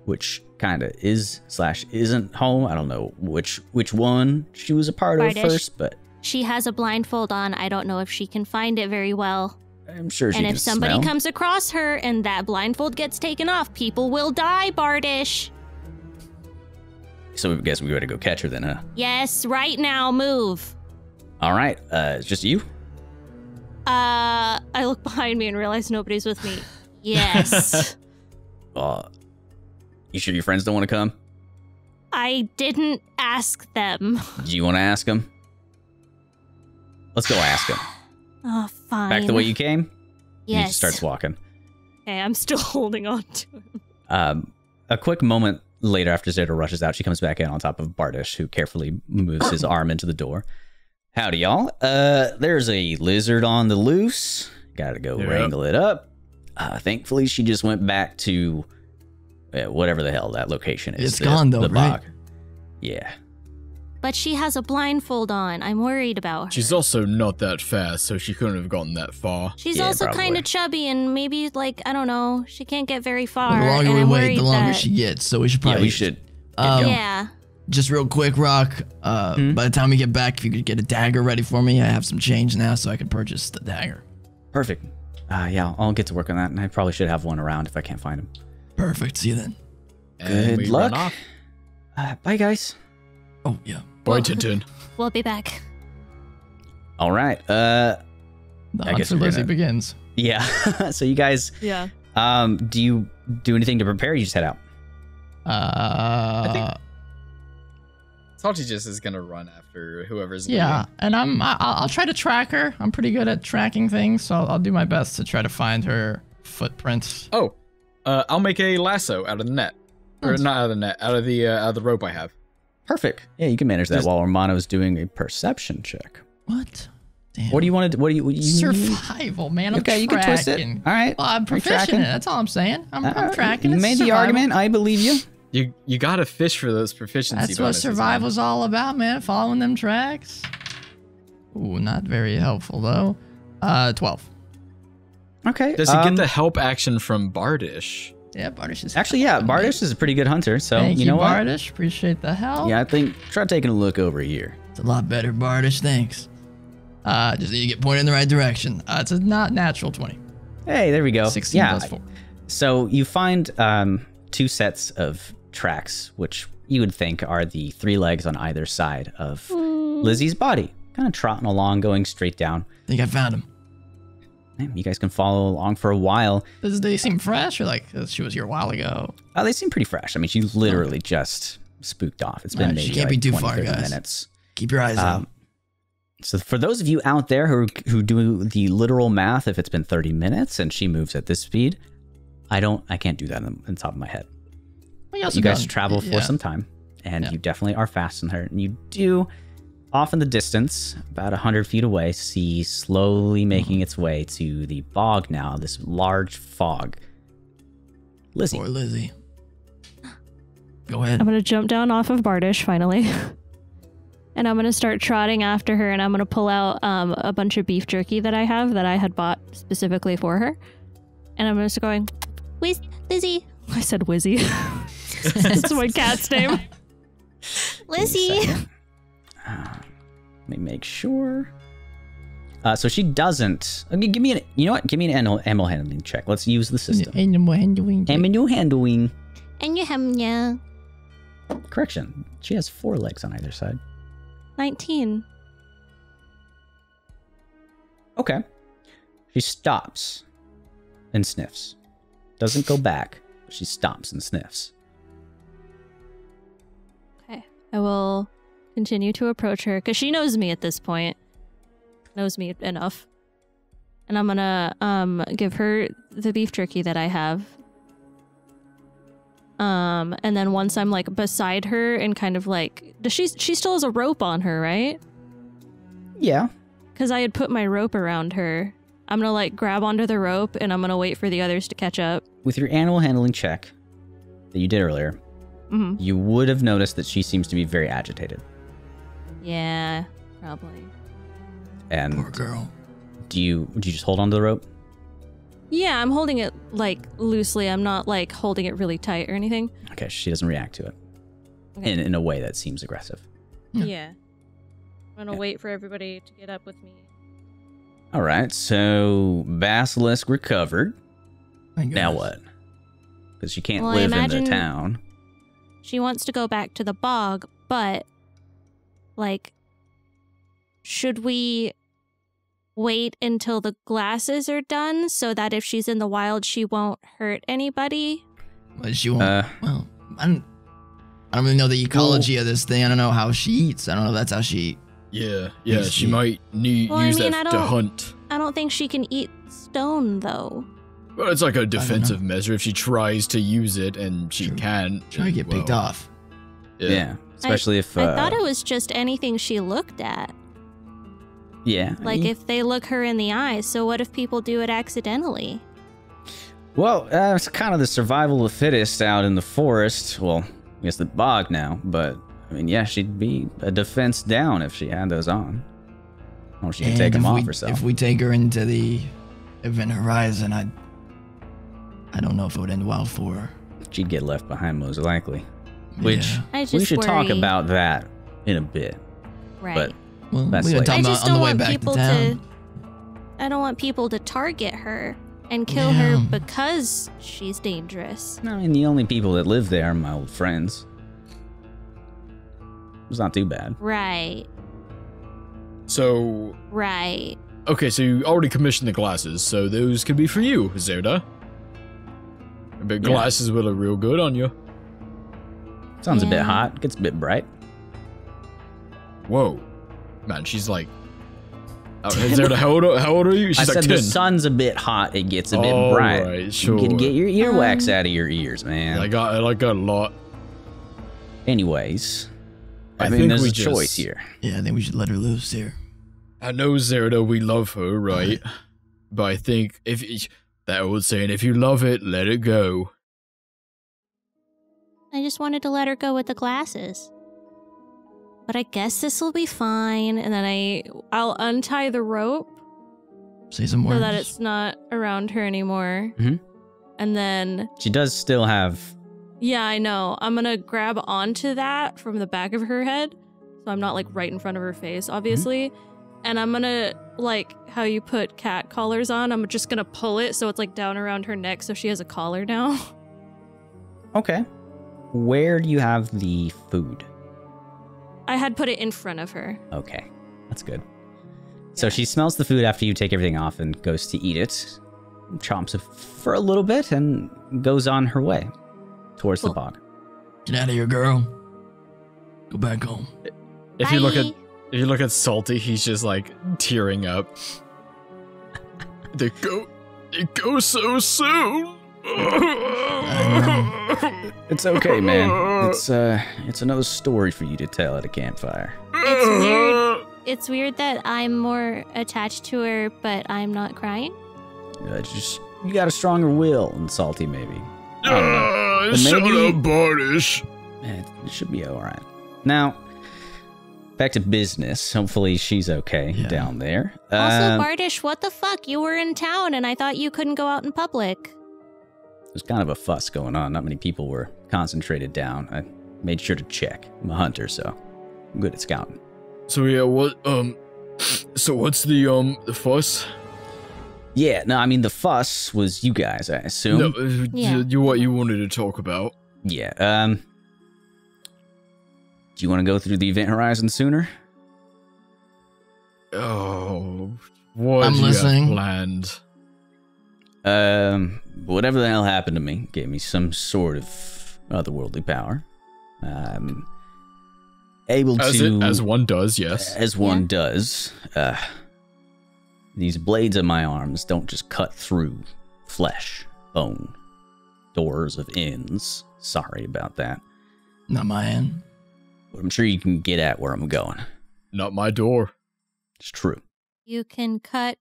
Which kind of is/isn't home. I don't know which one she was a part of Bardish. first, but She has a blindfold on. I don't know if she can find it very well. I'm sure she And can if somebody smell. comes across her and that blindfold gets taken off, people will die, Bardish. So I guess we gotta go catch her then, huh? Yes, right now, move. All right. It's just you. I look behind me and realize nobody's with me. Yes. You sure your friends don't want to come? I didn't ask them. Do you want to ask them? Let's go ask them. Oh, fine. Back the way you came? Yes. He just starts walking. Okay, I'm still holding on to him. A quick moment later, after Zeta rushes out, she comes back in on top of Bardish, who carefully moves his arm into the door. Howdy, y'all. There's a lizard on the loose. Gotta go wrangle it up. Thankfully, she just went back to whatever the hell that location is. It's gone, though, right? bog. Yeah. But she has a blindfold on. I'm worried about her. She's also not that fast, so she couldn't have gotten that far. She's Yeah, also probably. kind of chubby and maybe, like, I don't know, she can't get very far. The longer and we I'm wait, worried the longer that- she gets. So we should probably. Yeah, we should. Yeah. Just real quick, Rock. By the time we get back, if you could get a dagger ready for me, I have some change now, so I can purchase the dagger. Perfect. Yeah, I'll get to work on that, and I probably should have one around if I can't find him. Perfect. See you then. And we Good luck. run off. Bye, guys. Oh yeah. Boy, Tintin. We'll be back. All right. The I hunt guess for we're Lizzie gonna- begins. Yeah. So you guys, Yeah. do you do anything to prepare? Or you just head out. Salty just is gonna run after whoever's Yeah, and I'll try to track her. I'm pretty good at tracking things, so I'll do my best to try to find her footprints. leading. I'll make a lasso out of the net. Or Nice. not out of the net, out of the rope I have. Perfect. Yeah, you can manage that Just- while Romano's doing a perception check. What? Damn. What do you want to? What do you? Survival, man. I'm Okay, tracking. you can twist it. All right. Well, I'm You're proficient in tracking. it. That's all I'm saying. I'm tracking. You It's made the survival. argument. I believe you. You gotta fish for those proficiency That's what bonuses, man. survival's all about, man. Following them tracks. Ooh, not very helpful though. 12. Okay. Does he get the help action from Bardish? Yeah, Bardish is Actually, yeah, helping me. Bardish is a pretty good hunter. So Thank you know what? Bardish. Appreciate the help. Yeah, I think try taking a look over here. It's a lot better, Bardish. Thanks. Just need to get pointed in the right direction. It's a not natural 20. Hey, there we go. 16 yeah. plus 4. So you find two sets of tracks, which you would think are the three legs on either side of Lizzie's body, kind of trotting along, going straight down. Think I found him. You guys can follow along for a while. Does they seem fresh or like she was here a while ago? They seem pretty fresh. I mean, she literally just spooked off. It's been Alright, maybe she can't like be too 20, far, 30 guys. minutes. Keep your eyes out. So for those of you out there who do the literal math, if it's been 30 minutes and she moves at this speed, I can't do that on the top of my head. Well, also You guys done- travel for yeah. some time, and Yeah. you definitely are faster than her. And you do, off in the distance, about 100 feet away, see slowly making its way to the bog now, this large fog. Lizzie. Poor Lizzie. Go ahead. I'm going to jump down off of Bardish finally. And I'm going to start trotting after her, and I'm going to pull out a bunch of beef jerky that I have that I had bought specifically for her. And I'm just going, Lizzie. I said Wizzy. That's my cat's name. Lizzie. Let me make sure. So she doesn't. Okay, give me an. You know what? Give me an animal handling check. Let's use the system. Animal handling. And you have, yeah. Correction. She has 4 legs on either side. 19. Okay. She stops and sniffs. Doesn't go back. But she stops and sniffs. Okay. I will continue to approach her because she knows me at this point. Knows me enough. And I'm gonna give her the beef jerky that I have. And then once I'm like beside her and kind of like, she still has a rope on her, right? Yeah. Because I had put my rope around her. I'm gonna like grab onto the rope and I'm gonna wait for the others to catch up. With your animal handling check that you did earlier, you would have noticed that she seems to be very agitated. Yeah, probably. And Poor girl. would you just hold on to the rope? Yeah, I'm holding it like loosely. I'm not like holding it really tight or anything. Okay, she doesn't react to it Okay. in a way that seems aggressive. Yeah. I'm gonna wait for everybody to get up with me. All right, so Basilisk recovered. Thank Now goodness. what? Because she can't Well, I live in imagine- the town. She wants to go back to the bog, but like, should we wait until the glasses are done so that if she's in the wild, she won't hurt anybody? But she won't. Well, I don't really know the ecology of this thing. I don't know how she eats. I don't know if that's how she. Yeah, Use she the- might use I that to hunt. I don't think she can eat stone, though. Well, it's like a defensive measure if she tries to use it and she True. can't. Try to get picked off. Yeah. Especially if. I thought it was just anything she looked at. Yeah. Like if they look her in the eyes. So what if people do it accidentally? Well, it's kind of the survival of the fittest out in the forest. Well, I guess the bog now, but I mean, yeah, she'd be a defense down if she had those on. Or she could take them off herself. If we take her into the event horizon, I don't know if it would end well for her. She'd get left behind most likely. Which Yeah. I just we should talk worry. about that in a bit. Right. But Well, That's we gotta like- talk I about just on the don't way want back to people town. I don't want people to target her and kill Yeah. her because she's dangerous. I mean, the only people that live there are my old friends. It's not too bad. Right. So, Right. okay, so you already commissioned the glasses, so those could be for you, Zerda. But Yeah. glasses will look real good on you. Sounds a bit Yeah. hot. Gets a bit bright. Whoa. Man, she's like... Zerda, how old are you? She's I like said 10. the sun's a bit hot. It gets a bit All bright. right, You sure. can get your earwax out of your ears, man. I got a lot. Anyways, I think mean, there's we a just- choice here. Yeah, I think we should let her loose here. I know, Zerda, we love her, right? But I think that old saying, if you love it, let it go. I just wanted to let her go with the glasses. But I guess this will be fine. And then I'll untie the rope Say some words. so that it's not around her anymore. Mhm. And then, She does still have. yeah, I know. I'm going to grab onto that from the back of her head. So I'm not like right in front of her face, obviously. And I'm going to, like how you put cat collars on, I'm just going to pull it so it's like down around her neck so she has a collar now. Okay. Where do you have the food? I had put it in front of her. Okay, that's good. So she smells the food after you take everything off and goes to eat it, chomps it for a little bit, and goes on her way towards the Cool. bog. Get out of here, girl. Go back home. If you look Bye. at Salty, he's just like tearing up. They go so soon. It's okay, man. It's another story for you to tell at a campfire. It's weird. It's weird that I'm more attached to her, but I'm not crying. You got a stronger will than Salty, maybe. I don't know. But Shut maybe- up, Bardish. It should be all right. Now, back to business. Hopefully, she's okay Yeah. down there. Also, Bardish, what the fuck? You were in town, and I thought you couldn't go out in public. There's kind of a fuss going on. Not many people were concentrated down. I made sure to check. I'm a hunter, so I'm good at scouting. So yeah, so what's the fuss? Yeah, no, I mean the fuss was you guys, I assume. No, Yeah. what you wanted to talk about? Yeah. Do you want to go through the event horizon sooner? Oh, what I'm do you have listening. planned? Whatever the hell happened to me gave me some sort of otherworldly power. Able to, As one does, yes. as one does. These blades of my arms don't just cut through flesh, bone, doors of inns. Sorry about that. Not my end. But I'm sure you can get at where I'm going. Not my door. It's true. You can cut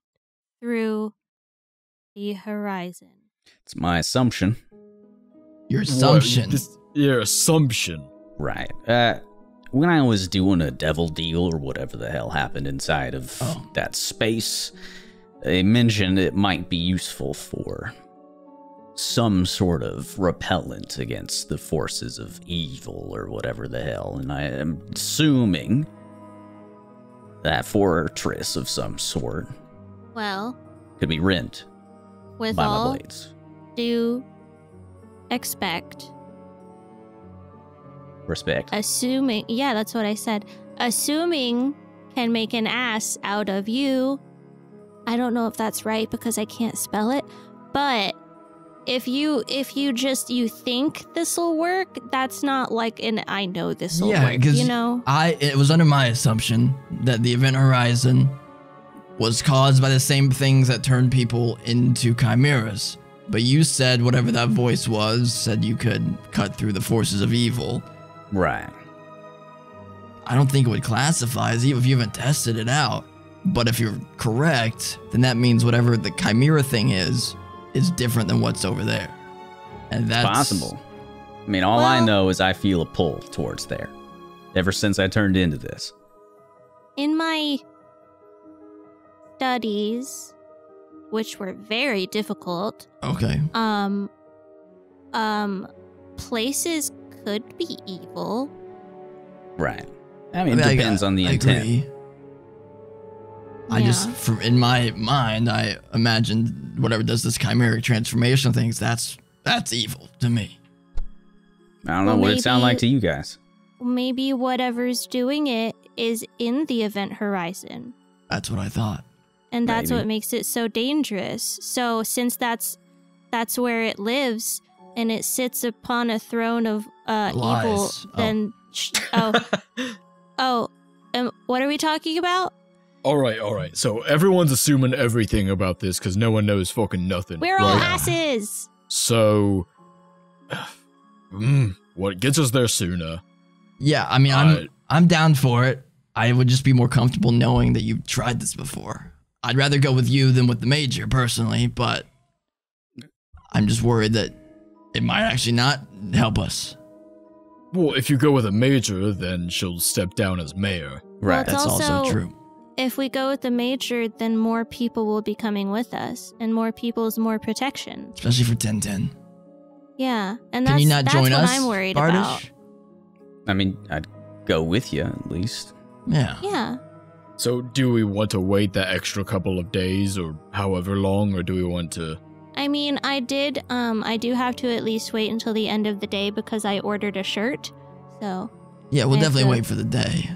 through the horizon. It's my assumption. Your assumption. Your assumption. Right. When I was doing a devil deal or whatever the hell happened inside of that space, they mentioned it might be useful for some sort of repellent against the forces of evil or whatever the hell. And I am assuming that fortress of some sort Well, could be rent with by my all blades. due expect, Respect. assuming, yeah, that's what I said. Assuming can make an ass out of you, I don't know if that's right because I can't spell it, but if you think this will work, that's not like an I know this will work, because you know? it was under my assumption that the event horizon was caused by the same things that turned people into chimeras. But you said whatever that voice was said you could cut through the forces of evil. Right. I don't think it would classify as evil if you haven't tested it out. But if you're correct, then that means whatever the chimera thing is different than what's over there. And that's Possible. I mean, all I know is I feel a pull towards there. Ever since I turned into this. In my studies, which were very difficult, Okay. Places could be evil. Right. I mean, it depends on the intent. Agree. I just, in my mind, I imagined whatever does this chimeric transformation things, that's evil to me. I don't know what it sound like to you guys. Maybe whatever's doing it is in the event horizon. That's what I thought. And that's Maybe. what makes it so dangerous. So since that's where it lives and it sits upon a throne of evil, then what are we talking about? All right. So everyone's assuming everything about this because no one knows fucking nothing. We're all asses. So, what gets us there sooner? Yeah, I mean, I'm down for it. I would just be more comfortable knowing that you've tried this before. I'd rather go with you than with the major, personally, but I'm just worried that it might actually not help us. Well, if you go with a major, then she'll step down as mayor. Right. That's also true. If we go with the major, then more people will be coming with us, and more people is more protection. Especially for 1010. Yeah, and Can you not join what us, I'm worried Bardish? about. I mean, I'd go with you at least. Yeah. Yeah. So, do we want to wait that extra couple of days or however long, or do we want to... I mean, I do have to at least wait until the end of the day because I ordered a shirt, so... Yeah, we'll I have definitely to- wait for the day.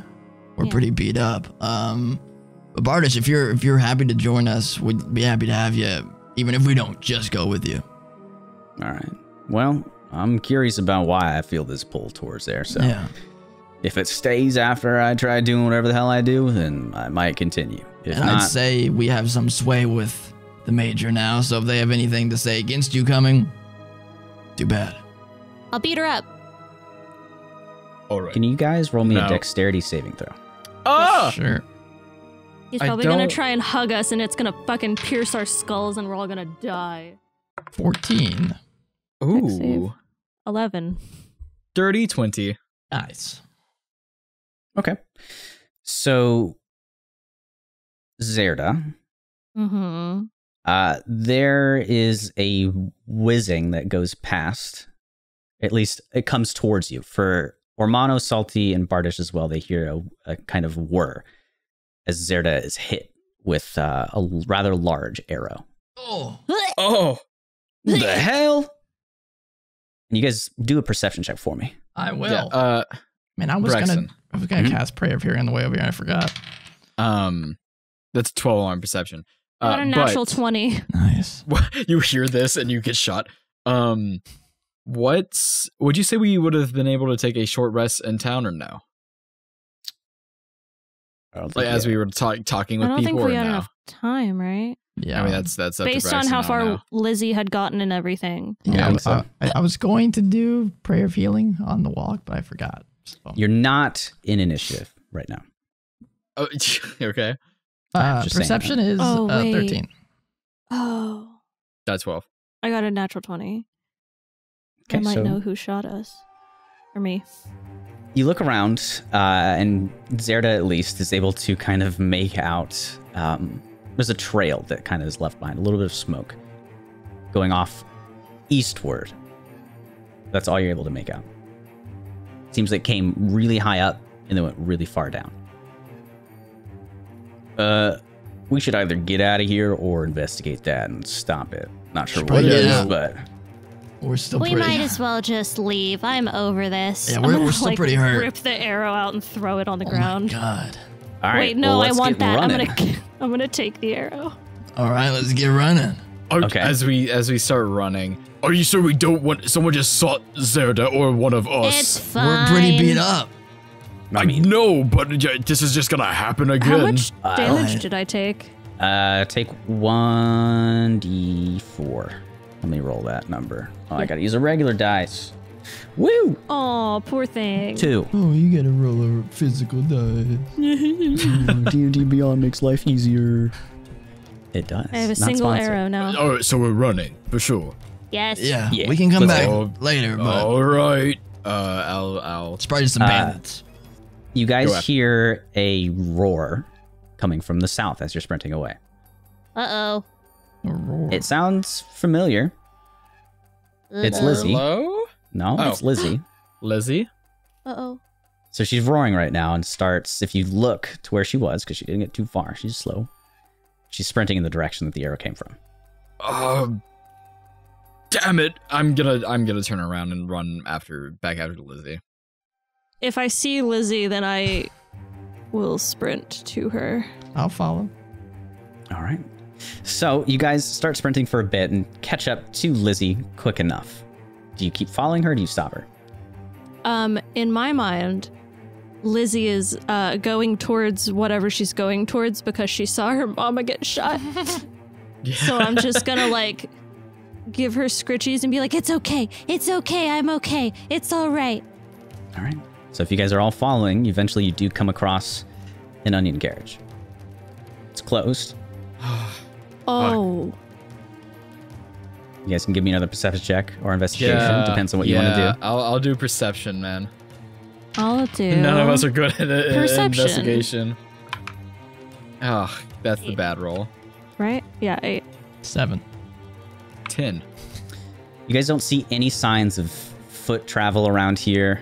We're Yeah. pretty beat up. But Bardish, if you're happy to join us, we'd be happy to have you, even if we don't just go with you. All right. Well, I'm curious about why I feel this pull towards there. So Yeah. if it stays after I try doing whatever the hell I do, then I might continue. If And not, I'd say we have some sway with the major now, so if they have anything to say against you coming, too bad. I'll beat her up. All right. can you guys roll me No. a dexterity saving throw? Ah! Sure. He's I probably gonna don't- try and hug us, and it's gonna fucking pierce our skulls, and we're all gonna die. 14. Ooh. 11. Dirty 20. Nice. Okay. So, Zerda, Mm-hmm. there is a whizzing that goes past. At least it comes towards you. For Ormano, Salty, and Bardish as well, they hear a kind of whir as Zerda is hit with a rather large arrow. Oh. Oh! What the hell? And you guys do a perception check for me. I will. Yeah, Man, I was Braxton. gonna Mhm. cast Prayer of Hearing on the way over here. I forgot. That's 12 on perception. Got a natural but 20. Nice. you hear this and you get shot. Would you say we would have been able to take a short rest in town or no? Like as we were talking I with don't think people or we had no? enough time, right? Yeah. I mean, that's up to Based on Braxton, how I don't far know. Lizzie had gotten and everything. Yeah, so. I was going to do Prayer of Healing on the walk, but I forgot. So. You're not in initiative right now. Oh, okay. Just saying Perception is wait. 13. Oh, That's 12. I got a natural 20. I Okay, might so know who shot us. Or me. you look around, and Zerda at least is able to kind of make out. There's a trail that kind of is left behind, a little bit of smoke going off eastward. That's all you're able to make out. Seems like it came really high up and then went really far down. We should either get out of here or investigate that and stop it. Not sure Should what it probably get is, out. but We're still We pretty. might as well just leave. I'm over this. Yeah, I'm we're gonna, still pretty hurt. Rip the arrow out and throw it on the Oh ground. my god. all right. Wait, no, well, I let's want get that. running. I'm gonna take the arrow. All right, let's get running. Okay. As we start running, are you sure we don't want someone just sought Zerda or one of us? It's fine. We're pretty beat up. I mean, No, but this is just gonna happen again. How much damage fine. did I take? take 1d4. Let me roll that number. Oh, I gotta use a regular dice. Woo! Oh, poor thing. 2. Oh, you gotta roll a physical dice. D&D Beyond makes life easier. It does. I have a Not single sponsored. arrow now. All right, so we're running for sure. Yes. Yeah, Yeah, we can come let's back go. later, but All right. I'll. it's probably just some bandits. You guys Go after. hear a roar coming from the south as you're sprinting away. Uh-oh. It sounds familiar. It's Lizzie. Hello, No, Oh. it's Lizzie. Lizzie. Uh-oh. So she's roaring right now and starts, if you look to where she was, because she didn't get too far, she's slow. She's sprinting in the direction that the arrow came from. Damn it! I'm gonna turn around and run back after Lizzie. If I see Lizzie, then I will sprint to her. I'll follow. All right. So you guys start sprinting for a bit and catch up to Lizzie quick enough. Do you keep following her or do you stop her? In my mind, Lizzie is going towards whatever she's going towards because she saw her mama get shot. So I'm just gonna like give her scritchies and be like, it's okay, I'm okay, it's all right. All right. So if you guys are all following, eventually you do come across an onion carriage. It's closed. Oh, You guys can give me another perception check or investigation. Depends on what you want to do. I'll do perception, man. I'll do. None of us are good at Perception. investigation. Oh, that's the bad roll. Right? Yeah, 8. 7. 10. You guys don't see any signs of foot travel around here.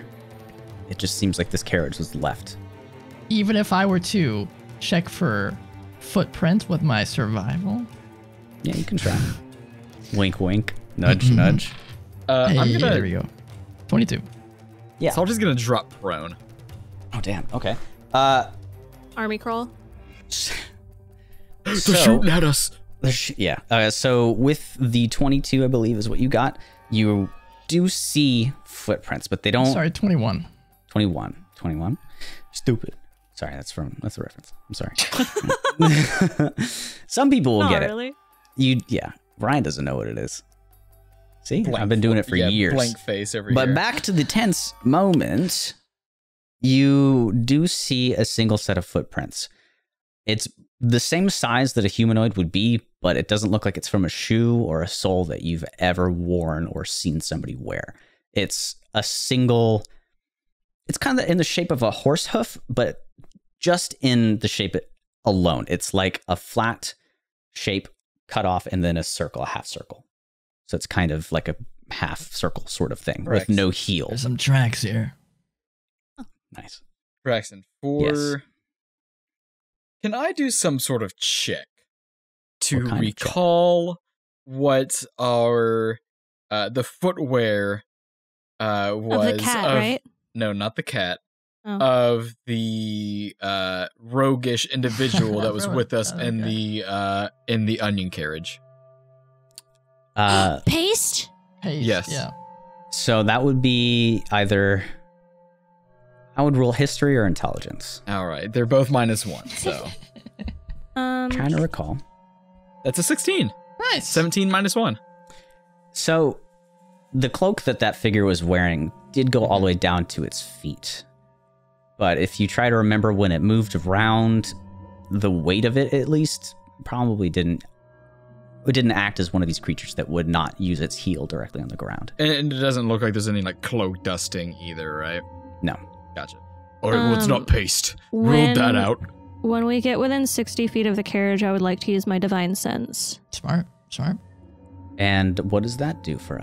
It just seems like this carriage was left. Even if I were to check for footprints with my survival. Yeah, you can try. Wink, wink. Nudge, nudge. Hey, I'm there gonna. we go. 22. Yeah. So I'm just gonna drop prone. Oh, damn. Okay. Army crawl. They're shooting at us. Yeah. So with the 22, I believe is what you got, you do see footprints, but they don't... Sorry, 21. 21. Stupid. Sorry, that's a reference. I'm sorry. Some people will Not get really. it. Yeah. Ryan doesn't know what it is. See? I've been doing it for years. Blank face over But here. back to the tense moment, you do see a single set of footprints. It's the same size that a humanoid would be, but it doesn't look like it's from a shoe or a sole that you've ever worn or seen somebody wear. It's a single... It's kind of in the shape of a horse hoof, but just in the shape alone. It's like a flat shape cut off and then a circle, a half circle. So it's kind of like a half circle sort of thing Correct. with no There's heel. some tracks here. Nice. Braxton, Yes. Can I do some sort of check to What kind of check? recall what our the footwear was Of the cat, right? No, not the cat. Oh. Of the roguish individual that was with us in the onion carriage. Paste? Paste. Yes. Yeah. So that would be either... I would roll history or intelligence. All right, they're both -1, so Trying to recall. that's a 16. Nice. 17 -1. So the cloak that figure was wearing did go all the way down to its feet. But if you try to remember when it moved around, the weight of it at least probably didn't act as one of these creatures that would not use its heel directly on the ground. And it doesn't look like there's any like cloak dusting either, right? No. Gotcha. Or well, it's not paste. Ruled when- that out. When we get within 60 feet of the carriage, I would like to use my divine sense. Smart. And what does that do for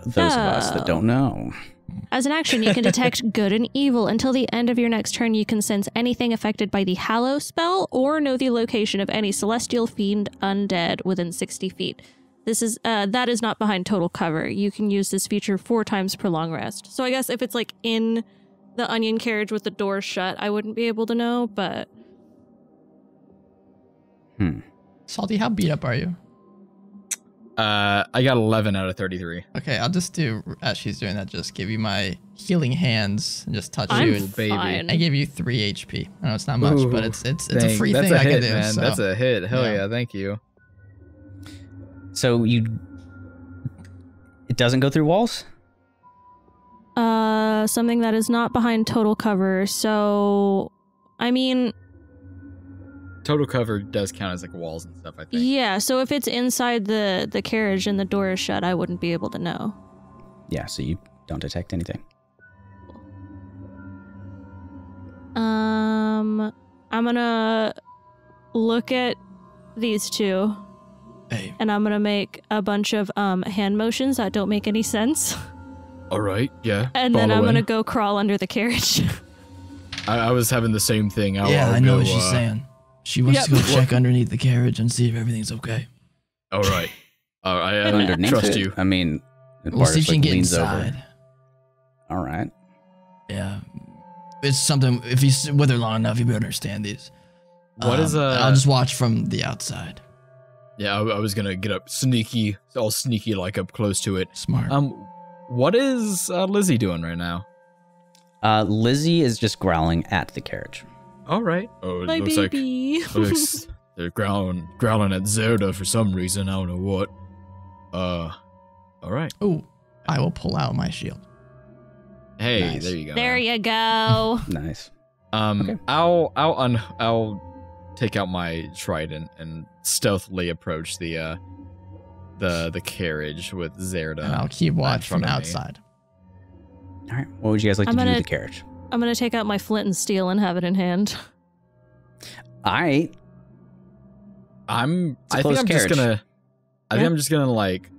those of us that don't know? As an action, you can detect good and evil. Until the end of your next turn, you can sense anything affected by the Hallow spell or know the location of any celestial fiend undead within 60 feet. That is not behind total cover. You can use this feature 4 times per long rest. So I guess if it's like in the onion carriage with the door shut, I wouldn't be able to know, but... Salty, how beat up are you? I got 11 out of 33. Okay, I'll just do, as she's doing that, just give you my healing hands and just touch I'm you. baby. fine. I give you 3 HP. I know it's not much, but it's a free That's thing a I hit, can do. man. So. That's a hit. Hell Yeah. yeah, thank you. So it doesn't go through walls? Something that is not behind total cover. So, I mean, Total cover does count as like walls and stuff, I think. yeah. So if it's inside the carriage and the door is shut, I wouldn't be able to know. Yeah, so you don't detect anything. I'm gonna look at these two, Hey, and I'm gonna make a bunch of hand motions that don't make any sense, All right, yeah. and then I'm following. gonna go crawl under the carriage. I was having the same thing. yeah, I'll I know go, what she's saying. She wants to go check underneath the carriage and see if everything's okay. All right. I Underneath trust it? you. I mean, We'll see if she can get leans inside. over. All right. Yeah. It's something, if you sit with her long enough, you better understand these. What is I'll just watch from the outside. Yeah, I was gonna get up sneaky, all sneaky, like up close to it. Smart. What is Lizzie doing right now? Lizzie is just growling at the carriage. All right. Oh, it My looks baby. looks they're growling at Zelda for some reason. I don't know what. All right. Ooh, I will pull out my shield. Hey, Nice. there you go. There man. you go. Nice. Okay. I'll take out my trident and stealthily approach the carriage with Zerda. And I'll keep watch in front from of me. outside. All right. What would you guys like I'm to do gonna- with the carriage? I'm gonna take out my flint and steel and have it in hand. All right. I a think closed I'm just carriage. gonna. I think Yeah. I'm just gonna like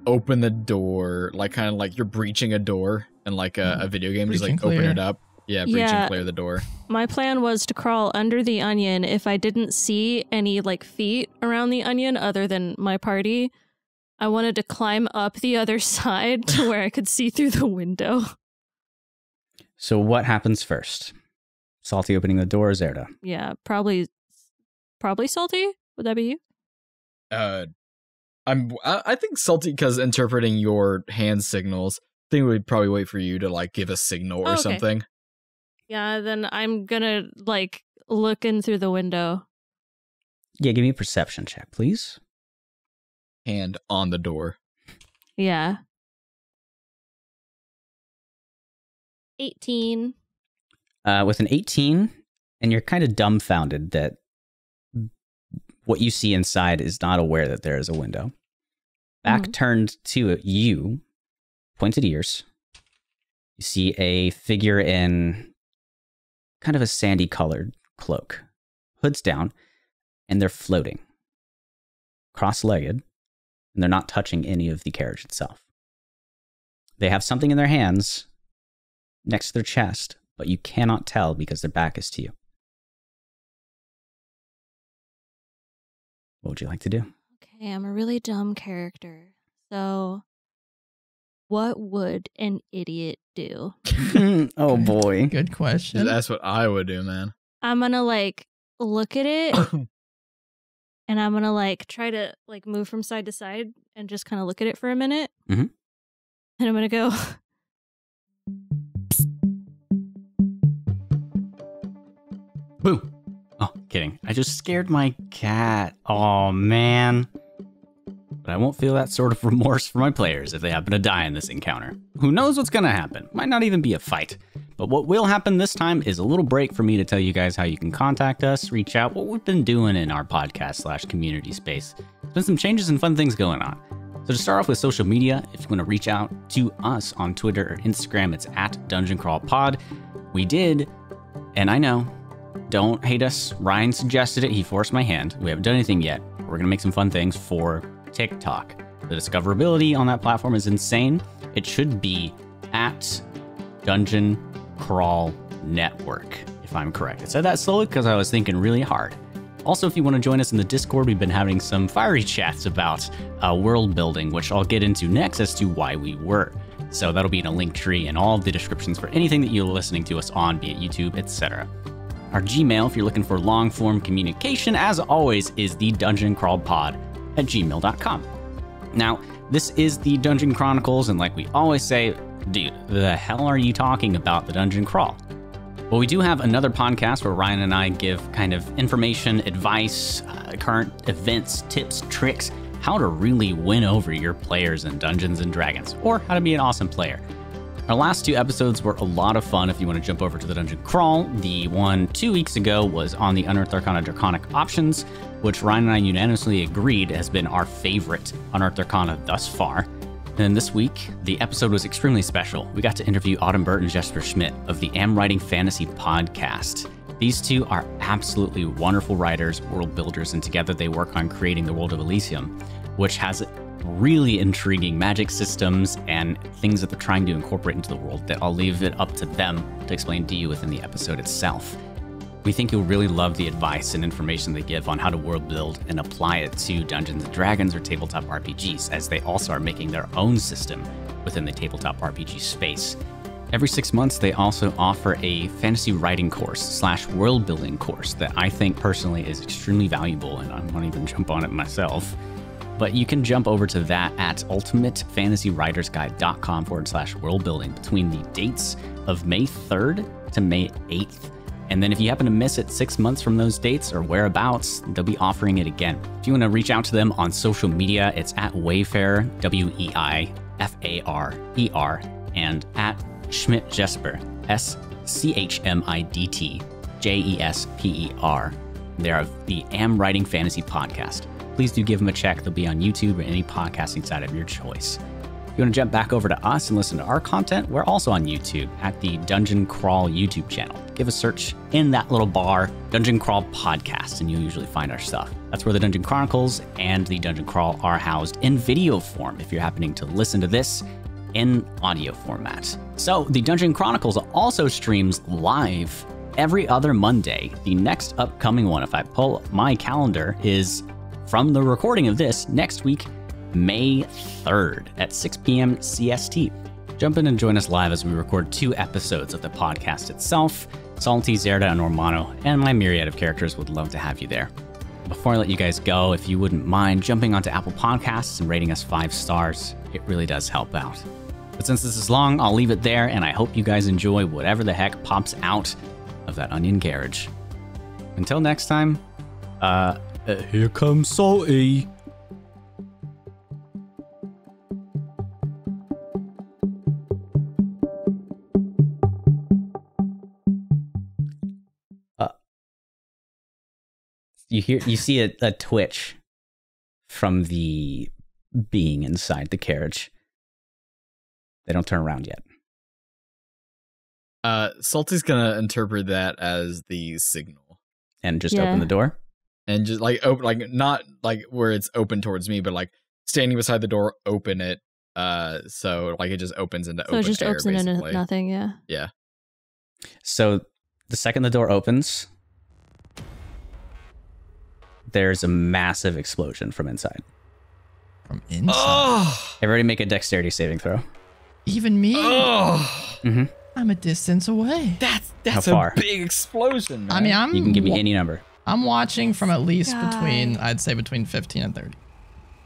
open the door, like kind of like you're breaching a door in like a video game, just Breach like and open clear. it up. Yeah, breach Yeah. and clear the door. My plan was to crawl under the onion if I didn't see any like feet around the onion other than my party. I wanted to climb up the other side to where I could see through the window. So what happens first? Salty opening the door, Zerda. Yeah, probably Salty. Would that be you? I think Salty, because interpreting your hand signals, I think we'd probably wait for you to like give a signal or Oh, okay. something. Yeah, then I'm gonna like look in through the window. Yeah, give me a perception check, please. Hand on the door. Yeah. 18. With an 18, and you're kind of dumbfounded that what you see inside is not aware that there is a window. Back turned to you, pointed ears. You see a figure in kind of a sandy colored cloak. Hood's down, and they're floating. Cross-legged, and they're not touching any of the carriage itself. They have something in their hands next to their chest, but you cannot tell because their back is to you. What would you like to do? Okay, I'm a really dumb character. So, what would an idiot do? Oh boy. Good question. That's what I would do, man. I'm gonna like look at it and I'm gonna like try to like move from side to side and just kind of look at it for a minute. Mhm. And I'm gonna go, Boo. Oh, kidding. I just scared my cat. Oh, man. But I won't feel that sort of remorse for my players if they happen to die in this encounter. Who knows what's going to happen? Might not even be a fight. But what will happen this time is a little break for me to tell you guys how you can contact us, reach out, what we've been doing in our podcast/community space. There's been some changes and fun things going on. So to start off with social media, if you want to reach out to us on Twitter or Instagram, it's at Dungeon Crawl Pod. We did, and I know, don't hate us. Ryan suggested it. He forced my hand. We haven't done anything yet. We're going to make some fun things for TikTok. The discoverability on that platform is insane. It should be at Dungeon Crawl Network, if I'm correct. I said that slowly because I was thinking really hard. Also, if you want to join us in the Discord, we've been having some fiery chats about world building, which I'll get into next as to why we were. So that'll be in a link tree and all of the descriptions for anything that you're listening to us on, be it YouTube, etc. Our Gmail, if you're looking for long-form communication, as always, is the dungeoncrawlpod@gmail.com. Now, this is the Dungeon Chronicles, and like we always say, dude, the hell are you talking about, the Dungeon Crawl? Well, we do have another podcast where Ryan and I give kind of information, advice, current events, tips, tricks, how to really win over your players in Dungeons & Dragons, or how to be an awesome player. Our last 2 episodes were a lot of fun if you want to jump over to the Dungeon Crawl. The one 2 weeks ago was on the Unearthed Arcana Draconic options, which Ryan and I unanimously agreed has been our favorite Unearthed Arcana thus far. And this week, the episode was extremely special. We got to interview Autumn Burt and Jesper Schmidt of the Am Writing Fantasy podcast. These two are absolutely wonderful writers, world builders, and together they work on creating the world of Elysium, which has really intriguing magic systems and things that they're trying to incorporate into the world that I'll leave it up to them to explain to you within the episode itself. We think you'll really love the advice and information they give on how to world build and apply it to Dungeons & Dragons or tabletop RPGs, as they also are making their own system within the tabletop RPG space. Every 6 months, they also offer a fantasy writing course / world building course that I think personally is extremely valuable, and I won't even jump on it myself. But you can jump over to that at ultimatefantasiwritersguide.com/world building between the dates of May 3rd to May 8th. And then if you happen to miss it 6 months from those dates or whereabouts, they'll be offering it again. If you want to reach out to them on social media, it's at Wayfarer, WEIFARER, and at Schmidt Jesper, SCHMIDTJESPER. They're the Am Writing Fantasy podcast. Please do give them a check. They'll be on YouTube or any podcasting site of your choice. If you want to jump back over to us and listen to our content, we're also on YouTube at the Dungeon Crawl YouTube channel. Give a search in that little bar, Dungeon Crawl Podcast, and you'll usually find our stuff. That's where the Dungeon Chronicles and the Dungeon Crawl are housed in video form if you're happening to listen to this in audio format. So the Dungeon Chronicles also streams live every other Monday. The next upcoming one, if I pull up my calendar, is from the recording of this next week, May 3rd at 6 p.m. CST. Jump in and join us live as we record 2 episodes of the podcast itself. Salty, Zerda, and Ormano, and my myriad of characters would love to have you there. Before I let you guys go, if you wouldn't mind jumping onto Apple Podcasts and rating us 5 stars, it really does help out. But since this is long, I'll leave it there, and I hope you guys enjoy whatever the heck pops out of that onion carriage. Until next time, here comes Salty. You see a twitch from the being inside the carriage. They don't turn around yet. Salty's gonna interpret that as the signal And just open the door? and just like open, like not like where it's open towards me, but like standing beside the door, open it. So like it just opens into So open it just air, opens into basically. nothing, yeah. Yeah. So the second the door opens, there's a massive explosion from inside. From inside. Oh. Everybody make a dexterity saving throw. Even me? Oh. Mm-hmm. I'm a distance away. That's How a far? big explosion, man. I mean, I'm You can give me any number. I'm watching from at least God. between, I'd say between 15 and 30.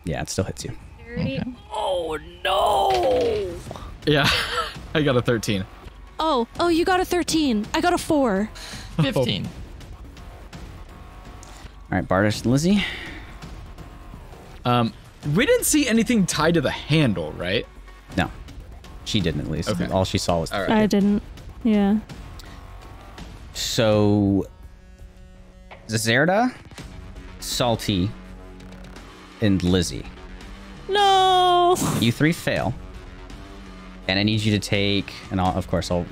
Yeah, it still hits you. Okay. Oh no! Yeah. I got a 13. Oh, you got a 13. I got a 4. 15. All right, Bardish and Lizzie. We didn't see anything tied to the handle, right? No, she didn't at least. Okay. All she saw was All right. I didn't. Yeah. So, Zerda, Salty, and Lizzie. No! You 3 fail. And I need you to take, and I'll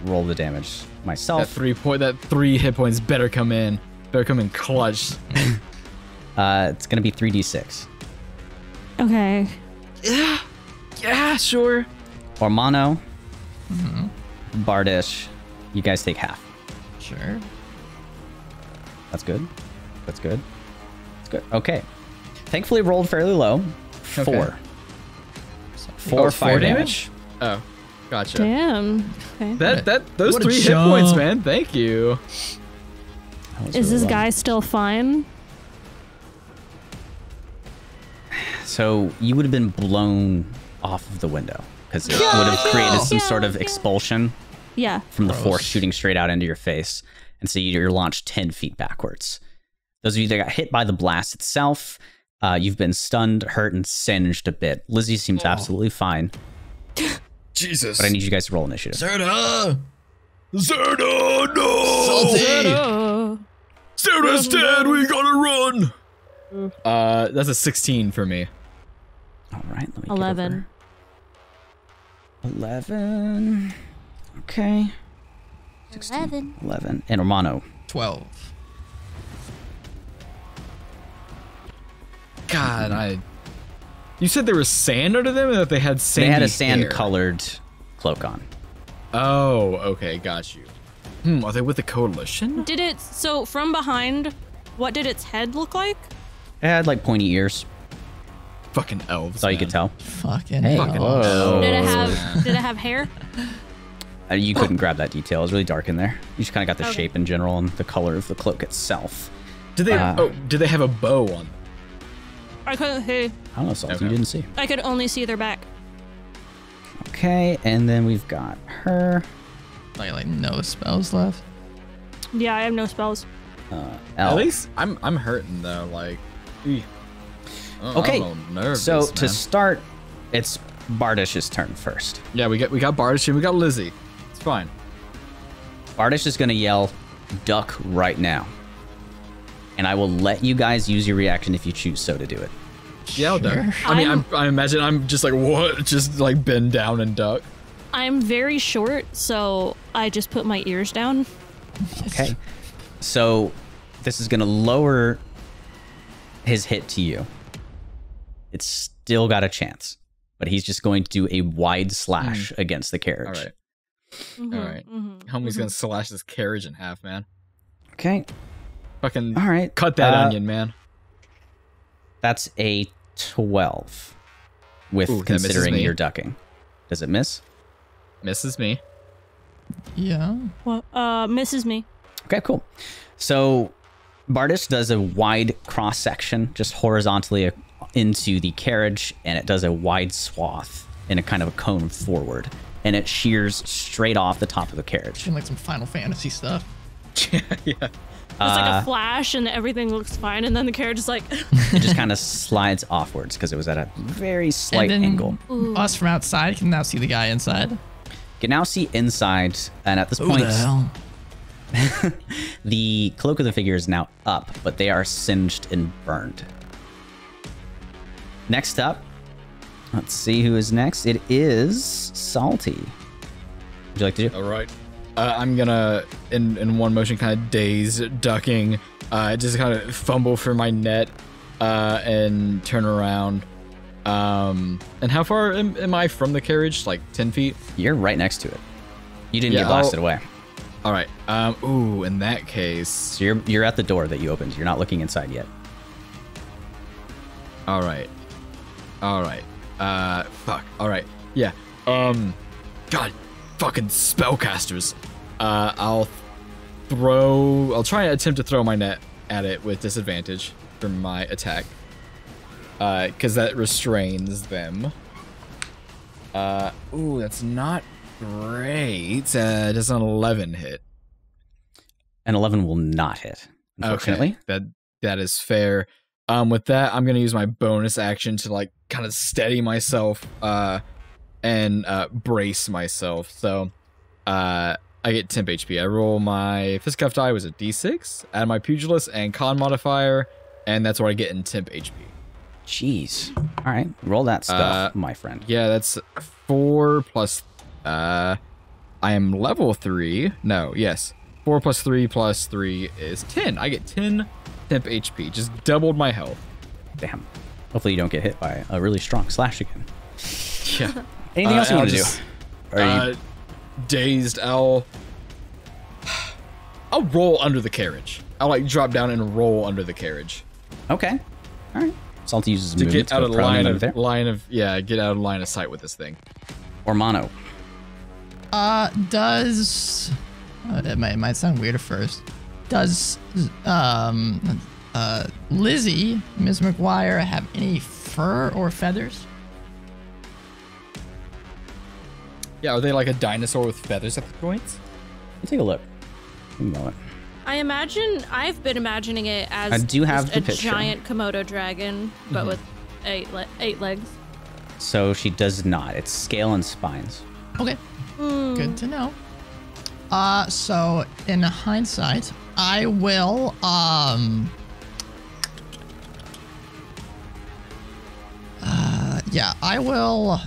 roll the damage That myself. 3 hit points better come in. Better come in clutch. It's going to be 3d6. Okay. Yeah, sure. Ormano, Bardish, you guys take half. Sure. That's good. That's good. That's good. Okay. Thankfully rolled fairly low. 4. Okay. 4 Oh, fire 4 damage. Oh, gotcha. Damn. Okay. Those What a 3 hit chump. points, man. Thank you. That was Is really this low. guy still fine? So you would have been blown off of the window because it would have created some sort of expulsion Yeah. from the force shooting straight out into your face. And so you're launched 10 feet backwards. Those of you that got hit by the blast itself, you've been stunned, hurt, and singed a bit. Lizzie seems absolutely fine, Jesus. but I need you guys to roll initiative. Zerda! Zerda, no! Salty! Oh. Zerda's dead, we gotta run! That's a 16 for me. All right, let me get 11. over. 11. Okay. 16, 11. And Romano. 12. God, You said there was sand under them, or that they had sandy They had a hair? sand-colored cloak on. Oh, okay, got you. Are they with the coalition? Did it, so from behind, what did its head look like? It had like pointy ears. Fucking elves. That's all you could tell. Fucking Hey, hell. whoa. Did it have hair? You couldn't grab that detail. It was really dark in there. You just kind of got the Okay. shape in general and the color of the cloak itself. Did they? Did they have a bow on them? I couldn't see. I don't know, Salty. Okay. You didn't see. I could only see their back. Okay, and then we've got her. Like no spells left. Yeah, I have no spells. Elle. At least I'm hurting though. Like, Okay, I'm a little nervous, so to man. start, it's Bardish's turn first. Yeah, we got Bardish and we got Lizzie. It's fine. Bardish is going to yell, "Duck right now," and I will let you guys use your reaction if you choose so to do it. Yeah, I'll duck. I mean, I imagine I'm just like what, just like bend down and duck. I'm very short, so I just put my ears down. Okay, so this is going to lower his hit to you. It's still got a chance, but he's just going to do a wide slash against the carriage. All right, Mhm, all right. mhm, Homie's mhm. gonna slash this carriage in half, man. Okay, Fucking all right. cut that onion, man. That's a 12 with Ooh, that misses considering me. you're ducking. Does it miss? Misses me. Yeah. Well, misses me. Okay, cool. So Bardish does a wide cross section just horizontally into the carriage, and it does a wide swath in a kind of a cone forward, and it shears straight off the top of the carriage. Seemed like some Final Fantasy stuff. Yeah. It's like a flash and everything looks fine, and then the carriage is like, It just kind of slides offwards because it was at a very slight and then angle. us from outside can now see the guy inside. You can now see inside, and at this Who point, the hell? the cloak of the figure is now up, but they are singed and burned. Next up, let's see who is next. It is Salty. Would you like to do? All right. I'm gonna, in one motion, kind of dazed, ducking, just kind of fumble for my net, and turn around. And how far am I from the carriage? Like 10 feet? You're right next to it. You didn't Yeah, get blasted away. All right. Ooh, in that case. So you're at the door that you opened. You're not looking inside yet. All right. Fuck. All right. Yeah. God, fucking spellcasters. I'll try and attempt to throw my net at it with disadvantage for my attack. Because that restrains them. Ooh, that's not great. Does an 11 hit? An 11 will not hit, unfortunately. Okay, that is fair. With that, I'm gonna use my bonus action to like kind of steady myself, and brace myself. So, I get temp HP. I roll my fistcuff die was a D6, add my pugilist and con modifier, and that's what I get in temp HP. Jeez. All right, roll that stuff, my friend. Yeah, that's 4 plus. I am level 3. No, yes, 4 plus 3 plus 3 is 10. I get 10 temp HP. Just doubled my health. Damn. Hopefully you don't get hit by a really strong slash again. Yeah. Anything else you I'll want to just- do? Are you... Dazed. I'll roll under the carriage. I'll like drop down and roll under the carriage Okay. All right. Salty uses to movement get out go of the prone line under of there. get out of line of sight with this thing. Or mono. Does it might sound weird at first. Does Lizzie, Ms. McGuire, have any fur or feathers? Yeah, are they like a dinosaur with feathers at the joints? Let's take a look. Give me a moment. I've been imagining it as I do have just the a picture. giant Komodo dragon, but with eight legs. So she does not. It's scale and spines. Okay. Good to know. So in hindsight, I will I will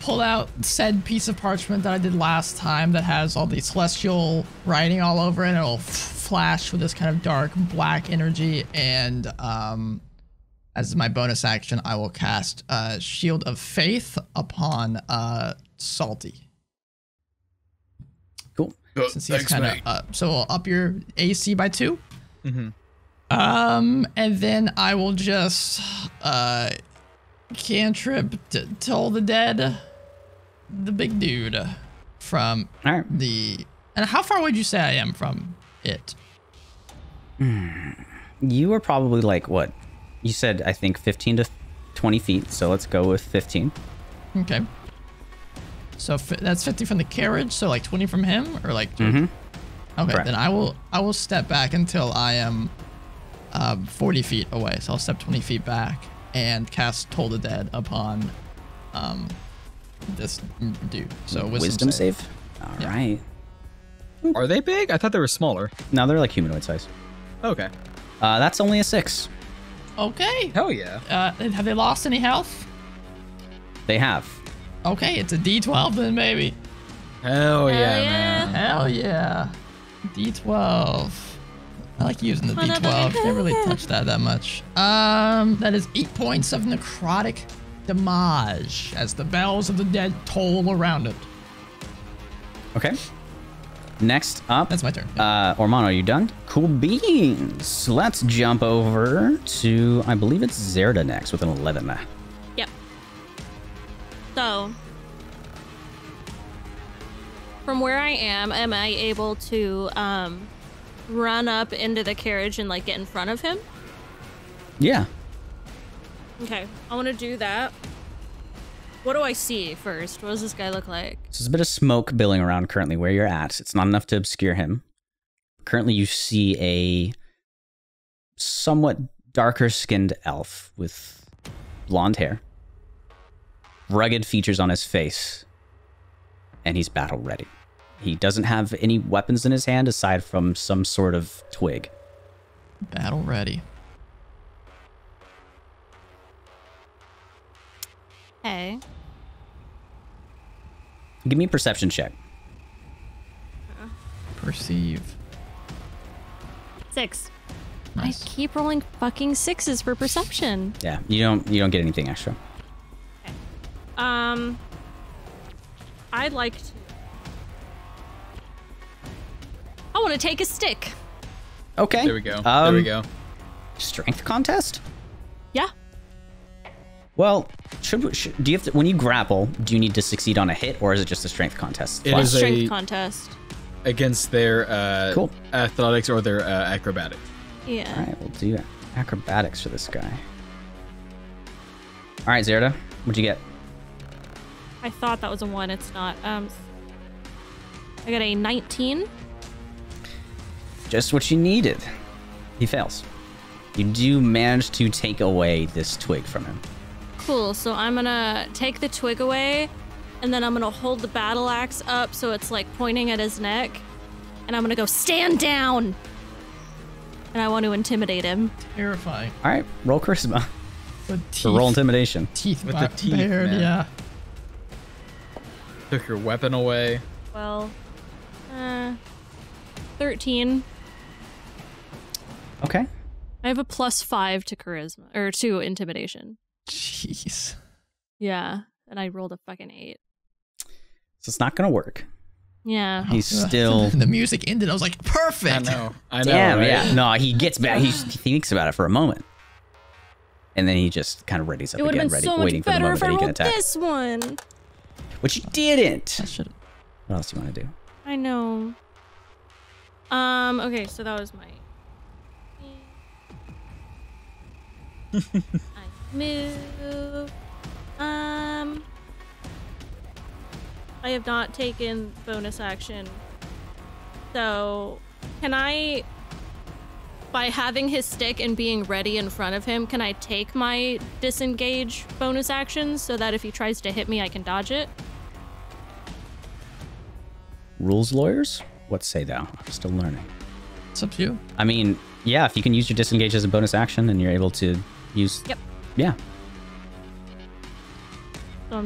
pull out said piece of parchment that I did last time that has all the celestial writing all over it, and it'll flash with this kind of dark black energy, and as my bonus action, I will cast Shield of Faith upon Salty. Cool. Since he's kind of so we'll up your AC by 2. Mm-hmm. And then I will just cantrip to Toll the Dead, the big dude from All right. the. And how far would you say I am from it? You are probably like what? You said I think 15 to 20 feet. So let's go with 15. Okay. So that's 50 from the carriage. So like 20 from him, or like. Mm-hmm. Okay, Correct. then I will step back until I am 40 feet away. So I'll step 20 feet back and cast Toll the Dead upon this dude. So wisdom save. All right. Are they big? I thought they were smaller. No, they're like humanoid size. Okay. That's only a 6. Okay. Hell yeah. Have they lost any health? They have. Okay, it's a D12 then, maybe. Hell yeah, yeah. man. Hell yeah. D12. I like using the D12. Can't really touch that much. That is 8 points of necrotic damage as the bells of the dead toll around it. Okay. Next up. That's my turn. Ormano, are you done? Cool beans. Let's jump over to, I believe it's Zerda next with an 11. Yep. So, from where I am I able to run up into the carriage and like get in front of him? Yeah. Okay, I want to do that. What do I see first? What does this guy look like? So there's a bit of smoke billowing around currently where you're at. It's not enough to obscure him. Currently, you see a somewhat darker skinned elf with blonde hair, rugged features on his face, and he's battle ready. He doesn't have any weapons in his hand aside from some sort of twig. Battle ready. Hey. Give me a perception check. Perceive. 6. Nice. I keep rolling fucking 6s for perception. Yeah, you don't get anything extra. I'd like to. I want to take a stick. Okay. There we go. There we go. Strength contest? Yeah. Well, do you have to, when you grapple, do you need to succeed on a hit, or is it just a strength contest? It is Strength a contest. against their Cool. athletics or their acrobatics. Yeah. All right, we'll do acrobatics for this guy. All right, Zerda, what'd you get? I thought that was a 1. It's not. I got a 19. Just what you needed. He fails. You do manage to take away this twig from him. Cool. So I'm gonna take the twig away, and then I'm gonna hold the battle axe up so it's like pointing at his neck, and I'm gonna go stand down. And I want to intimidate him. Terrifying. All right, roll charisma. With So roll intimidation. Teeth With the teeth, bared, man. yeah. Took your weapon away. Well, 13. Okay. I have a +5 to charisma or to intimidation. Jeez. Yeah, and I rolled a fucking 8. So it's not gonna work. Yeah. He's still. The music ended. I was like, perfect. I know. Damn, right? yeah. No, he gets back. He thinks about it for a moment, and then he just kind of readies up It would have again, been ready, so much waiting for the better moment if that I he can rolled attack. this one. Which you didn't. I should. What else do you want to do? I know. Okay, so that was my. I move. I have not taken bonus action. So, can I, by having his stick and being ready in front of him, can I take my disengage bonus action so that if he tries to hit me, I can dodge it? Rules lawyers? What say thou? I'm still learning. It's up to you. I mean, yeah, if you can use your disengage as a bonus action and you're able to use... Yep. Yeah. So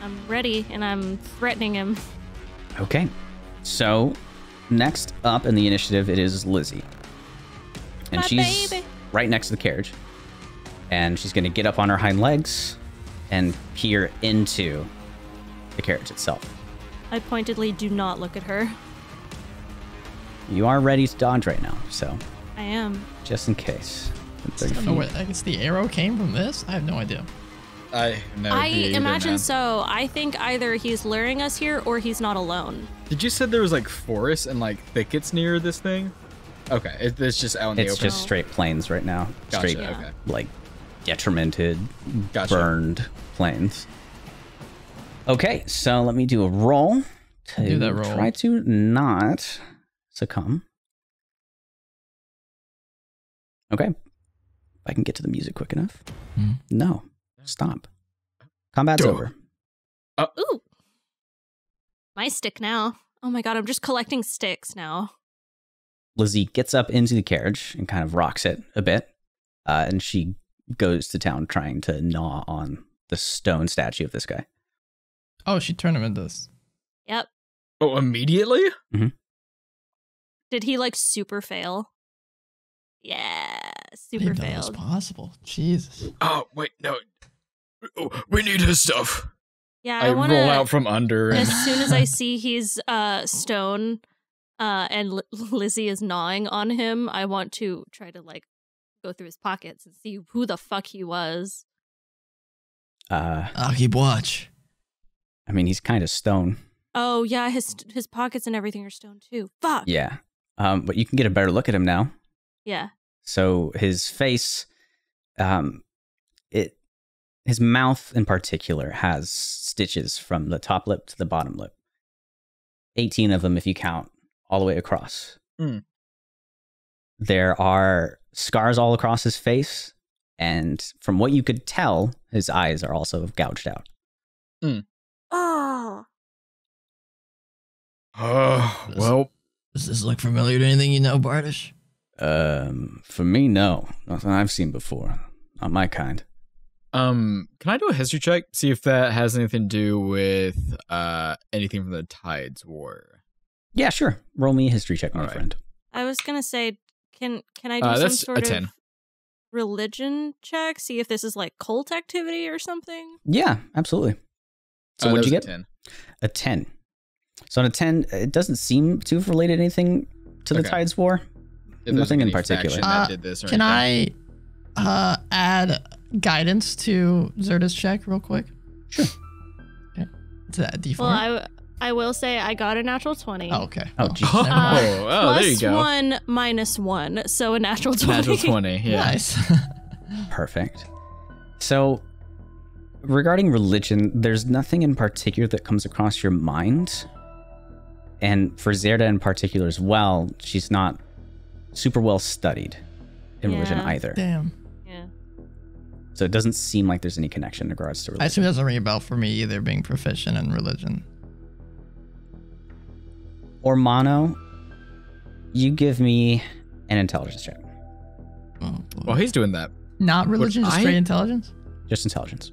I'm ready and I'm threatening him. Okay. So, next up in the initiative, it is Lizzie. And My she's baby. right next to the carriage. And she's going to get up on her hind legs and peer into the carriage itself. I pointedly do not look at her. You are ready to dodge right now, so I am. just in case. I don't know where, I guess the arrow came from this? I have no idea. I have no I idea either, imagine man. so. I think either he's luring us here or he's not alone. Did you said there was like forests and like thickets near this thing? Okay, it's just out in the It's open. just straight plains right now. Gotcha, Straight, Yeah. okay. like, detrimented, Gotcha. burned plains. Okay, so let me do a roll to Do that roll. try to not succumb. Okay. If I can get to the music quick enough. Hmm. No. Stop. Combat's Duh. over. Ooh. My stick now. Oh my god, I'm just collecting sticks now. Lizzie gets up into the carriage and kind of rocks it a bit. And she goes to town trying to gnaw on the stone statue of this guy. Oh, she turned him into this. Yep. Oh, immediately? Did he like super fail? Yeah, I super didn't know that was failed. possible. Jesus. Oh, wait, no. Oh, we need his stuff. Yeah, I I want to. roll out from under. As And soon as I see he's stone, and Lizzie is gnawing on him, I want to try to like go through his pockets and see who the fuck he was. I'll keep watch. I mean, he's kind of stone. Oh yeah, his pockets and everything are stone too. Fuck. Yeah. But you can get a better look at him now. Yeah. So his face, his mouth in particular has stitches from the top lip to the bottom lip. 18 of them if you count all the way across. Mm. There are scars all across his face, and from what you could tell, his eyes are also gouged out. Oh. oh, well, Does this look familiar to anything you know, Bardish? For me, no. Nothing I've seen before. Not my kind. can I do a history check? See if that has anything to do with anything from the Tides War. Yeah, sure. Roll me a history check, my All right. friend. I was gonna say, can I do some That's sort a of 10. religion check? See if this is like cult activity or something. Yeah, absolutely. So what'd you that was get? a 10. A 10. So on a 10, it doesn't seem to have related anything to the Okay. Tides War. If there's Nothing in any particular. faction that did this or Can anything. I add guidance to Zerda's check real quick? Sure. Okay. It's a D4. Well, I will say I got a natural 20. Oh, okay. Oh, geez. Oh, never mind. there you Plus go. 1 minus 1, so a natural 20. Natural 20, yeah. Nice. Perfect. So regarding religion, there's nothing in particular that comes across your mind. And for Zerda in particular as well, she's not super well studied in religion Yeah. either. Damn. Yeah. So it doesn't seem like there's any connection in regards to I religion. assume it doesn't ring a bell for me either, being proficient in religion. Or Mono, you give me an intelligence check. Oh, boy. While he's doing that, Not religion, just I- straight intelligence? Just intelligence.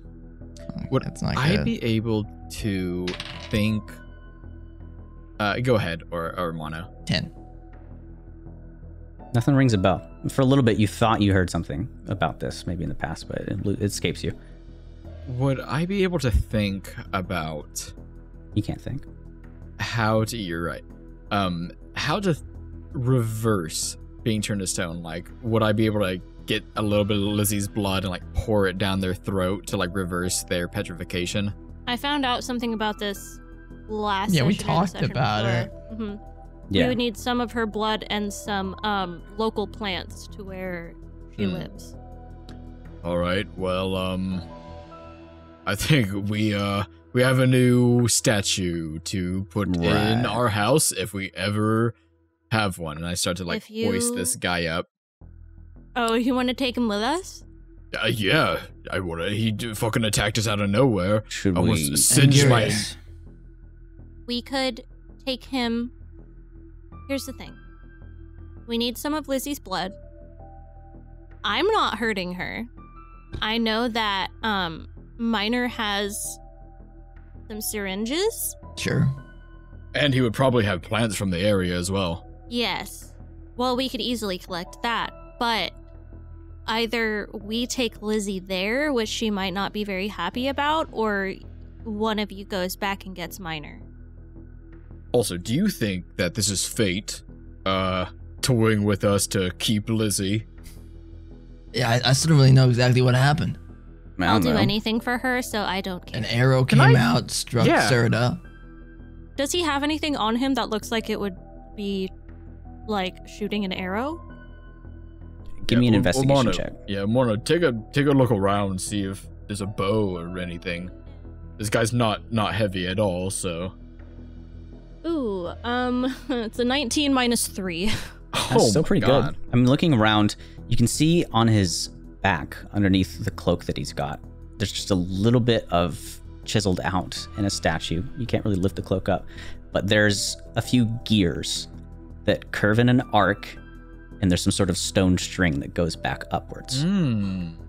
would That's not I good. be able to think... go ahead, or Mono. 10. Nothing rings a bell. For a little bit, you thought you heard something about this, maybe in the past, but it escapes you. Would I be able to think about You can't think. how to... You're right. How to reverse being turned to stone? Like, would I be able to get a little bit of Lizzie's blood and like pour it down their throat to like reverse their petrification? I found out something about this last Yeah, we session or the talked session about before. it. Mhm. We Yeah. would need some of her blood and some local plants to where she lives. All right. Well, I think we have a new statue to put in Right. our house if we ever have one. And I start to like If you- hoist this guy up. Oh, you want to take him with us? Yeah, I want to. Fucking attacked us out of nowhere. Should I we? was singed my. curious. We could take him. Here's the thing. We need some of Lizzie's blood. I'm not hurting her. I know that Minor has some syringes. Sure. And he would probably have plants from the area as well. Yes. Well, we could easily collect that, but either we take Lizzie there, which she might not be very happy about, or one of you goes back and gets Minor. Also, do you think that this is fate, toying with us to keep Lizzie? Yeah, I still don't really know exactly what happened. I I'll don't do know. anything for her, so I don't care. An arrow Can came I- out, struck Yeah. Serta. Does he have anything on him that looks like it would be like shooting an arrow? Give me an Yeah, investigation Mono, check. Yeah, Mono, take a look around, see if there's a bow or anything. This guy's not heavy at all, so. Ooh, it's a 19 minus 3. That's still my pretty God. good. I'm looking around. You can see on his back, underneath the cloak that he's got, there's just a little bit of chiseled out in a statue. You can't really lift the cloak up, but there's a few gears that curve in an arc, and there's some sort of stone string that goes back upwards.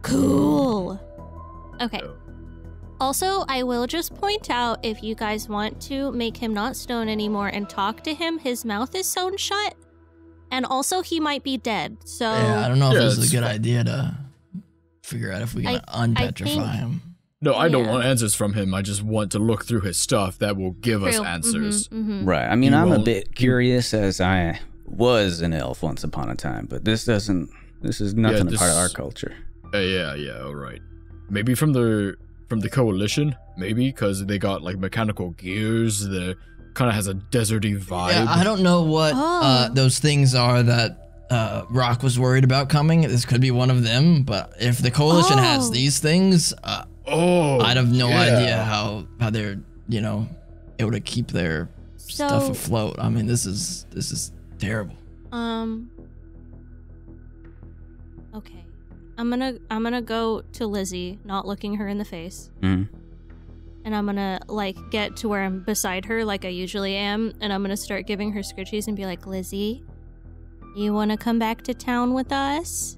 Cool. Okay. Oh. Also, I will just point out, if you guys want to make him not stone anymore and talk to him, his mouth is sewn shut. And also, he might be dead. So Yeah, I don't know if Yeah, this is it's a good fine. idea to figure out if we can I unpetrify think- him. No, I don't Yeah. want answers from him. I just want to look through his stuff that will give us True. answers. Mhm. Right. I mean, You I'm a won't- bit curious, as I was an elf once upon a time, but this is nothing a this- part of our culture. Yeah, all right. Maybe from the coalition, maybe because they got like mechanical gears. The kind of has a deserty vibe. Yeah, I don't know what Oh. those things are that Rock was worried about coming. This could be one of them, but if the coalition has Oh. these things, Oh, I'd have no yeah. idea how they're able to keep their stuff So, afloat. I mean, this is terrible. okay. I'm gonna go to Lizzie, not looking her in the face. Mhm. And I'm gonna get to where I'm beside her like I usually am, and I'm gonna start giving her scritchies and be like, Lizzie, you wanna come back to town with us?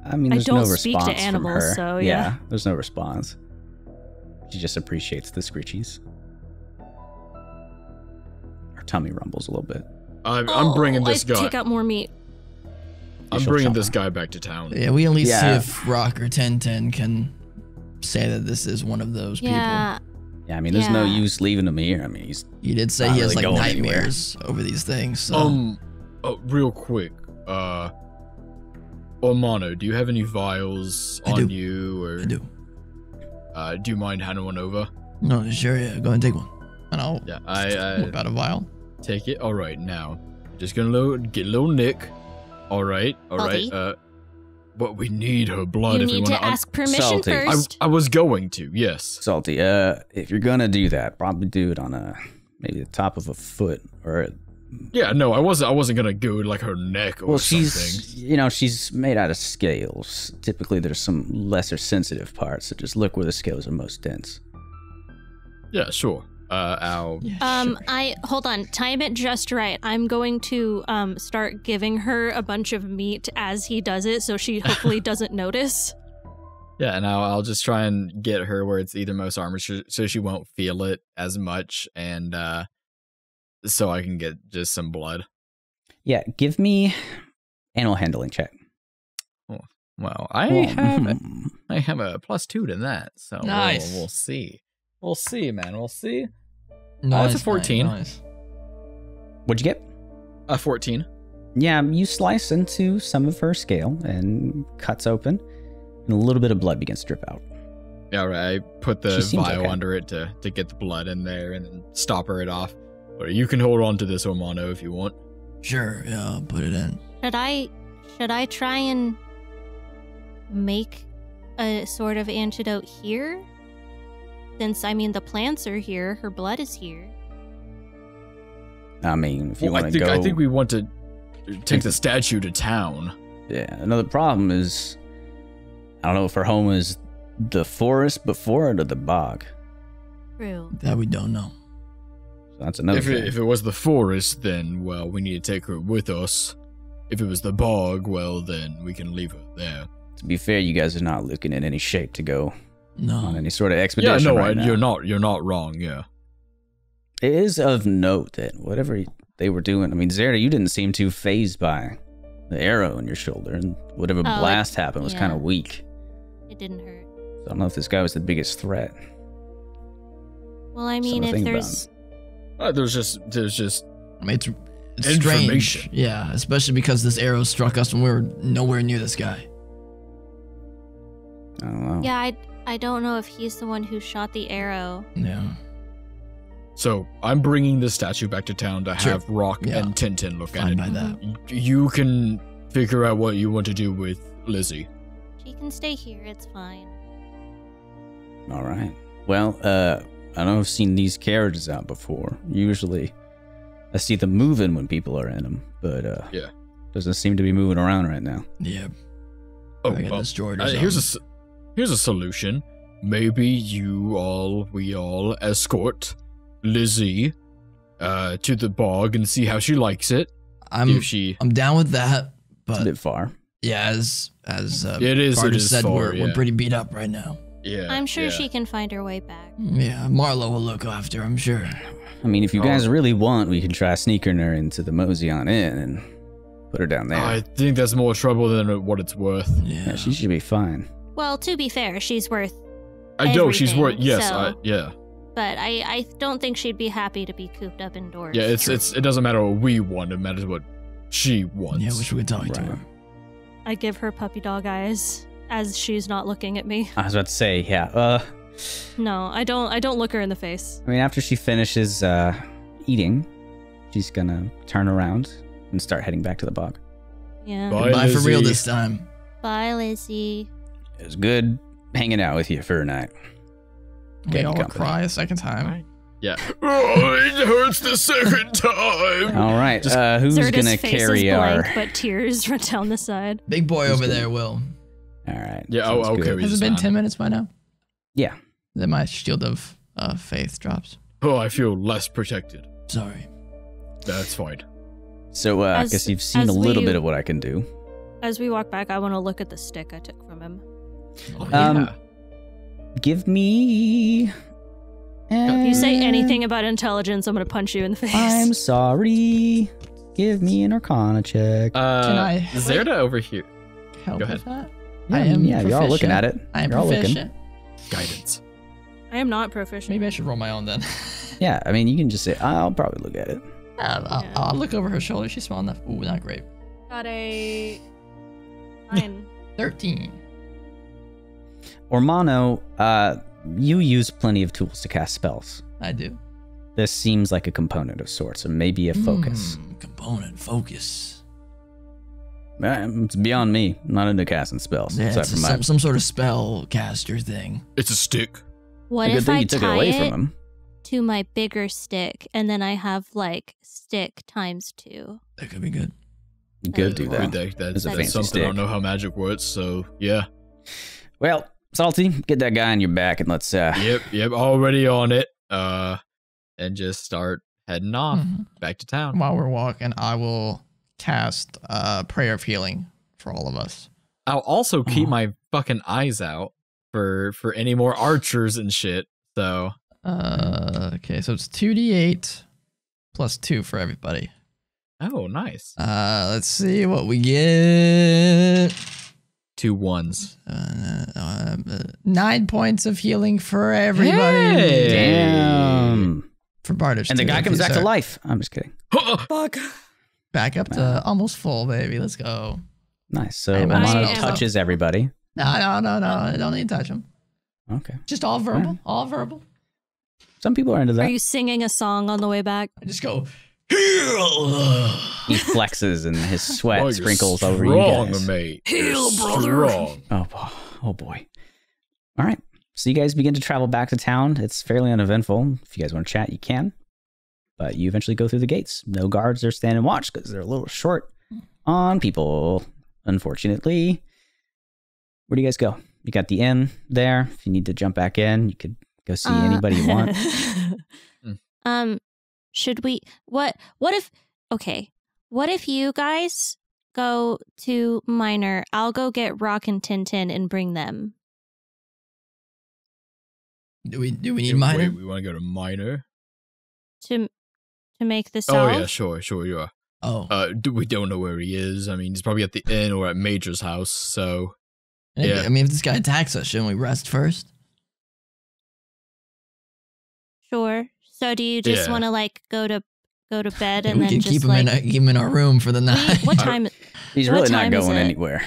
I mean, I there's don't no speak to response from animals, her. so, yeah. There's no response. She just appreciates the screechies. Her tummy rumbles a little bit. I'm bringing this I guy. take out more meat. I'm She'll bringing chop this her. guy back to town. Yeah, we at least see Yeah. if Rock or 1010 can say that this is one of those Yeah. Yeah, I mean, there's no Yeah. use leaving him here. I mean, he's people. You did say Not he has really like going anywhere. nightmares over these things. So. Real quick, Ormano, do you have any vials I on do. you, or I do. do you mind handing one over? No, sure, yeah. Go ahead and take one. And I'll Yeah, I whip out a vial. take it. All right, now just gonna get a little nick. All right. Salty. But we need her blood You if we need want to ask permission Salty. first. I was going to, yes. salty. If you're gonna do that, probably do it on maybe the top of a foot or. Yeah, no, I wasn't gonna go like her neck or Well, something. she's made out of scales. Typically, there's some lesser sensitive parts, so just look where the scales are most dense. Yeah, sure. I'll. Yeah, sure. Hold on, time it just right. I'm going to start giving her a bunch of meat as he does it, so she hopefully doesn't notice. Yeah, and I'll just try and get her where it's either most armored, so she won't feel it as much, and so I can get just some blood. Yeah, give me animal handling check. Well, Well, I have a +2 to that, so Nice. we'll see. We'll see, man. We'll see. Nice, that's a 14. Nice. What'd you get? 14. Yeah, you slice into some of her scale and cuts open, and a little bit of blood begins to drip out. Yeah, all right. I put the She seems vial okay. under it to get the blood in there and then stopper it off. Or you can hold on to this, Ormano, if you want. Sure, yeah, I'll put it in. Should I try and make a sort of antidote here? Since, I mean, the plants are here, her blood is here. I mean, if you Well, want to go... I think we want to take the statue to town. Yeah, another problem is... I don't know if her home is the forest before it or the bog. True. That we don't know. So that's another thing. If it was the forest, then, well, we need to take her with us. If it was the bog, well, then we can leave her there. To be fair, you guys are not looking in any shape to go No. on any sort of expedition right now. you're not wrong, yeah. It is of note that whatever they were doing, I mean, Zerda, you didn't seem too fazed by the arrow in your shoulder, and whatever blast happened was kind of weak. It didn't hurt. So I don't know if this guy was the biggest threat. Well, I mean, if there's... There's just. I mean, it's Information. strange. Yeah, especially because this arrow struck us when we were nowhere near this guy. I don't know. Yeah, I don't know if he's the one who shot the arrow. Yeah. So I'm bringing the statue back to town to Sure. have Rock Yeah. and Tintin look Fine at by it. that. You can figure out what you want to do with Lizzie. She can stay here, it's fine. All right. Well, I know I've seen these carriages out before. Usually, I see them moving when people are in them, but Yeah. doesn't seem to be moving around right now. Yeah. Oh, I got well, destroyed or here's a solution. Maybe we all escort Lizzie to the bog and see how she likes it. I'm down with that, It's a but bit far. yeah, as It is Barter said, far, we're yeah. pretty beat up right now. Yeah, I'm sure yeah. she can find her way back. Yeah, Marlo will look after, I'm sure. I mean, if you guys really want, we can try sneaking her into the Moseon Inn and put her down there. I think that's more trouble than what it's worth. Yeah. Yeah, she should be fine. Well, to be fair, she's worth... I know she's worth. Everything, Yes, so- yeah, But I don't think she'd be happy to be cooped up indoors. yeah. It doesn't matter what we want. It matters what she wants. Yeah, wish we could talk to Right. her. I give her puppy dog eyes as she's not looking at me. I was about to say, yeah. No, I don't look her in the face. I mean, after she finishes eating, she's gonna turn around and start heading back to the bog. Yeah. Bye, Bye for real Lizzie. this time. Bye, Lizzie. It was good hanging out with you for a night. We Good all company. cry a second time. Yeah. Oh, it hurts the second time. All right, who's Zerda's gonna face carry is our? blank, but tears run down the side. Big boy over there, Will. All right. Yeah, sounds I'll good. carry Has this it been man. 10 minutes by now? Yeah. Then my shield of faith drops. Oh, I feel less protected. Sorry. That's fine. So I As- guess you've seen as a little we- bit of what I can do. As we walk back, I want to look at the stick I took from him. Oh, Um, Give me. If you say anything about intelligence, I'm going to punch you in the face. I'm sorry. Give me an Arcana check. Can I- Zerda over here. Help Go with ahead. that? I am yeah, you're all looking at it. I am You're all looking. proficient. Guidance. I am not proficient. Maybe I should roll my own then. Yeah, I mean, you can just say, I'll probably look at it. I'll look over her shoulder. She's small enough. Ooh, not great. Got a 9. 13. Ormano, you use plenty of tools to cast spells. I do. This seems like a component of sorts, or maybe a focus. Component, focus. It's beyond me. I'm not into casting spells. Yeah, except it's for my some sort of spell caster thing. It's a stick. What a good if thing I you took it tie away it from him. to my bigger stick, and then I have like stick times 2? That could be good. You could do Good that. That's a fancy something. I don't stick. know how magic works, so yeah. Well, Salty, get that guy on your back and let's Yep. Already on it. And just start heading off back to town. While we're walking, I will cast Prayer of Healing for all of us. I'll also keep my fucking eyes out for any more archers and shit. So Okay, so it's 2d8 plus 2 for everybody. oh, nice. Let's see what we get. 2 ones. 9 points of healing for everybody. Hey! damn. For Bardish. And the too, guy if comes you back to start. life. I'm just kidding. Fuck. Back up to almost full, baby. Let's go. Nice. So I'm Ormano actually- touches everybody. No. I don't need to touch him. Okay. Just all verbal. All verbal. Some people are into that. Are you singing a song on the way back? I just go, heal! He flexes and his sweat Oh, you're sprinkles over you strong, guys. mate. Heal, You're brother. strong. Oh boy. All right. So you guys begin to travel back to town. It's fairly uneventful. If you guys want to chat, you can. But you eventually go through the gates. No guards are standing watch because they're a little short on people, unfortunately. Where do you guys go? You got the inn there. If you need to jump back in, you could go see anybody you want. Should we what if you guys go to Minor, I'll go get Rock and Tintin and bring them. Do we need minor? Wait, we want to go to minor? To make the Oh salve? yeah, sure, yeah. Oh. We don't know where he is. I mean, he's probably at the inn or at Major's house. So yeah. I mean, if this guy attacks us, shouldn't we rest first? Sure. So do you just Yeah. want to like go to bed Yeah, and we then can just keep him like keep him in our room for the night. what time? He's What really not time is going it? anywhere.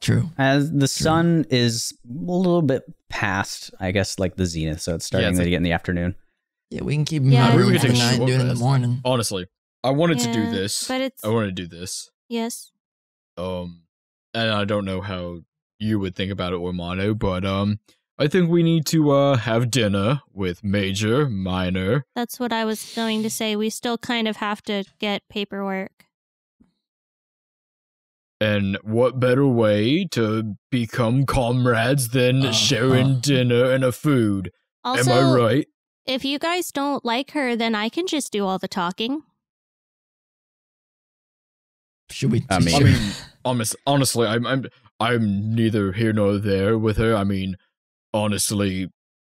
True. As the sun is a little bit past, I guess, like the zenith, so it's starting it's to like- get in the afternoon. Yeah, we can keep him Yeah, in our we room could for the take a night and short do it in the rest. morning. honestly, I wanted to do Yeah, this. but it's I want to do this. yes. And I don't know how you would think about it, Ormano, but I think we need to have dinner with Major, Minor. That's what I was going to say. We still kind of have to get paperwork. And what better way to become comrades than sharing dinner and a food? Also, Am I right? if you guys don't like her, then I can just do all the talking. Should we? I mean- I mean, honestly, I'm neither here nor there with her. I mean, honestly,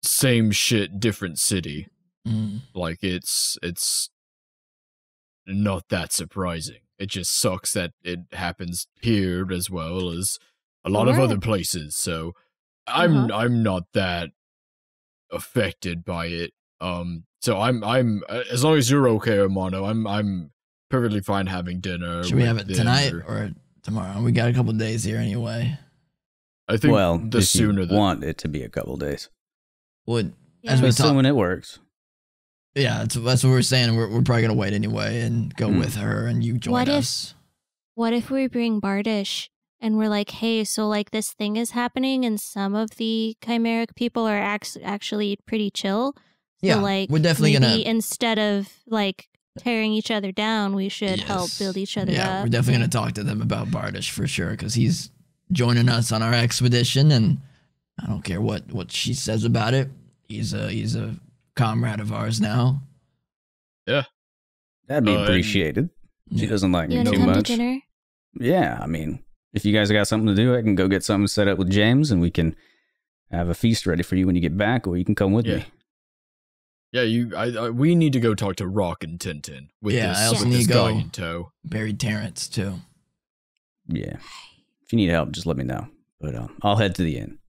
same shit, different city. Mm. Like it's not that surprising. It just sucks that it happens here as well as a lot of Sure. other places. So I'm not that affected by it. So I'm as long as you're okay, Armando, I'm perfectly fine having dinner. Should we have with it them tonight or tomorrow? We got a couple days here anyway. I think Well, the if sooner you the want it to be a couple days. Would Yeah. as we But talk, when it works. yeah, that's what we're saying. We're probably gonna wait anyway and go with her, and you join What if- us. What if we bring Bardish and we're like, hey, so like this thing is happening and some of the chimeric people are actually pretty chill. So Yeah, like we're definitely maybe gonna. instead of like tearing each other down, we should help Yes. build each other Yeah, up. we're definitely gonna talk to them about Bardish for sure because he's joining us on our expedition, and I don't care what she says about it. He's a comrade of ours now. That'd be and- appreciated. She Yeah. doesn't like You me want to too come much. to dinner? Yeah, I mean, if you guys got something to do, I can go get something set up with James and we can have a feast ready for you when you get back, or you can come with Yeah. me. Yeah, we need to go talk to Rock and Tintin with Yeah, this, I also with need this to guy go- in tow. Buried Terrence too. Yeah. If you need help, just let me know. But I'll head to the inn.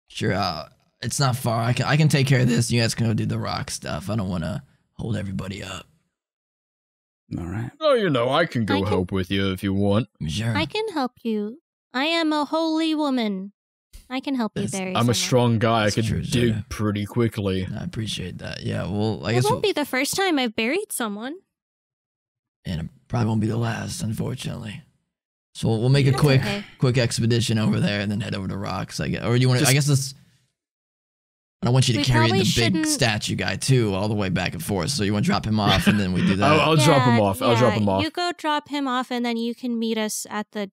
Sure, it's not far. I can take care of this. You guys can go do the rock stuff. I don't want to hold everybody up. All right. Oh, I can go I can- help with you if you want. Sure. I can help you. I am a holy woman. I can help you Yes, bury I'm a someone. strong guy. That's I could true, dig Zeta. pretty quickly. I appreciate that. Yeah, well, I It guess won't be the first time I've buried someone. and it probably won't be the last, unfortunately. So we'll make a That's quick okay. quick expedition over there and then head over to rocks. I guess, or do you want to? I Just- guess this. I don't want you to We carry the probably big shouldn't- statue guy too, all the way back and forth. So you want to drop him off, and then we do that. I'll drop him off. I'll drop him off. You go drop him off, and then you can meet us at the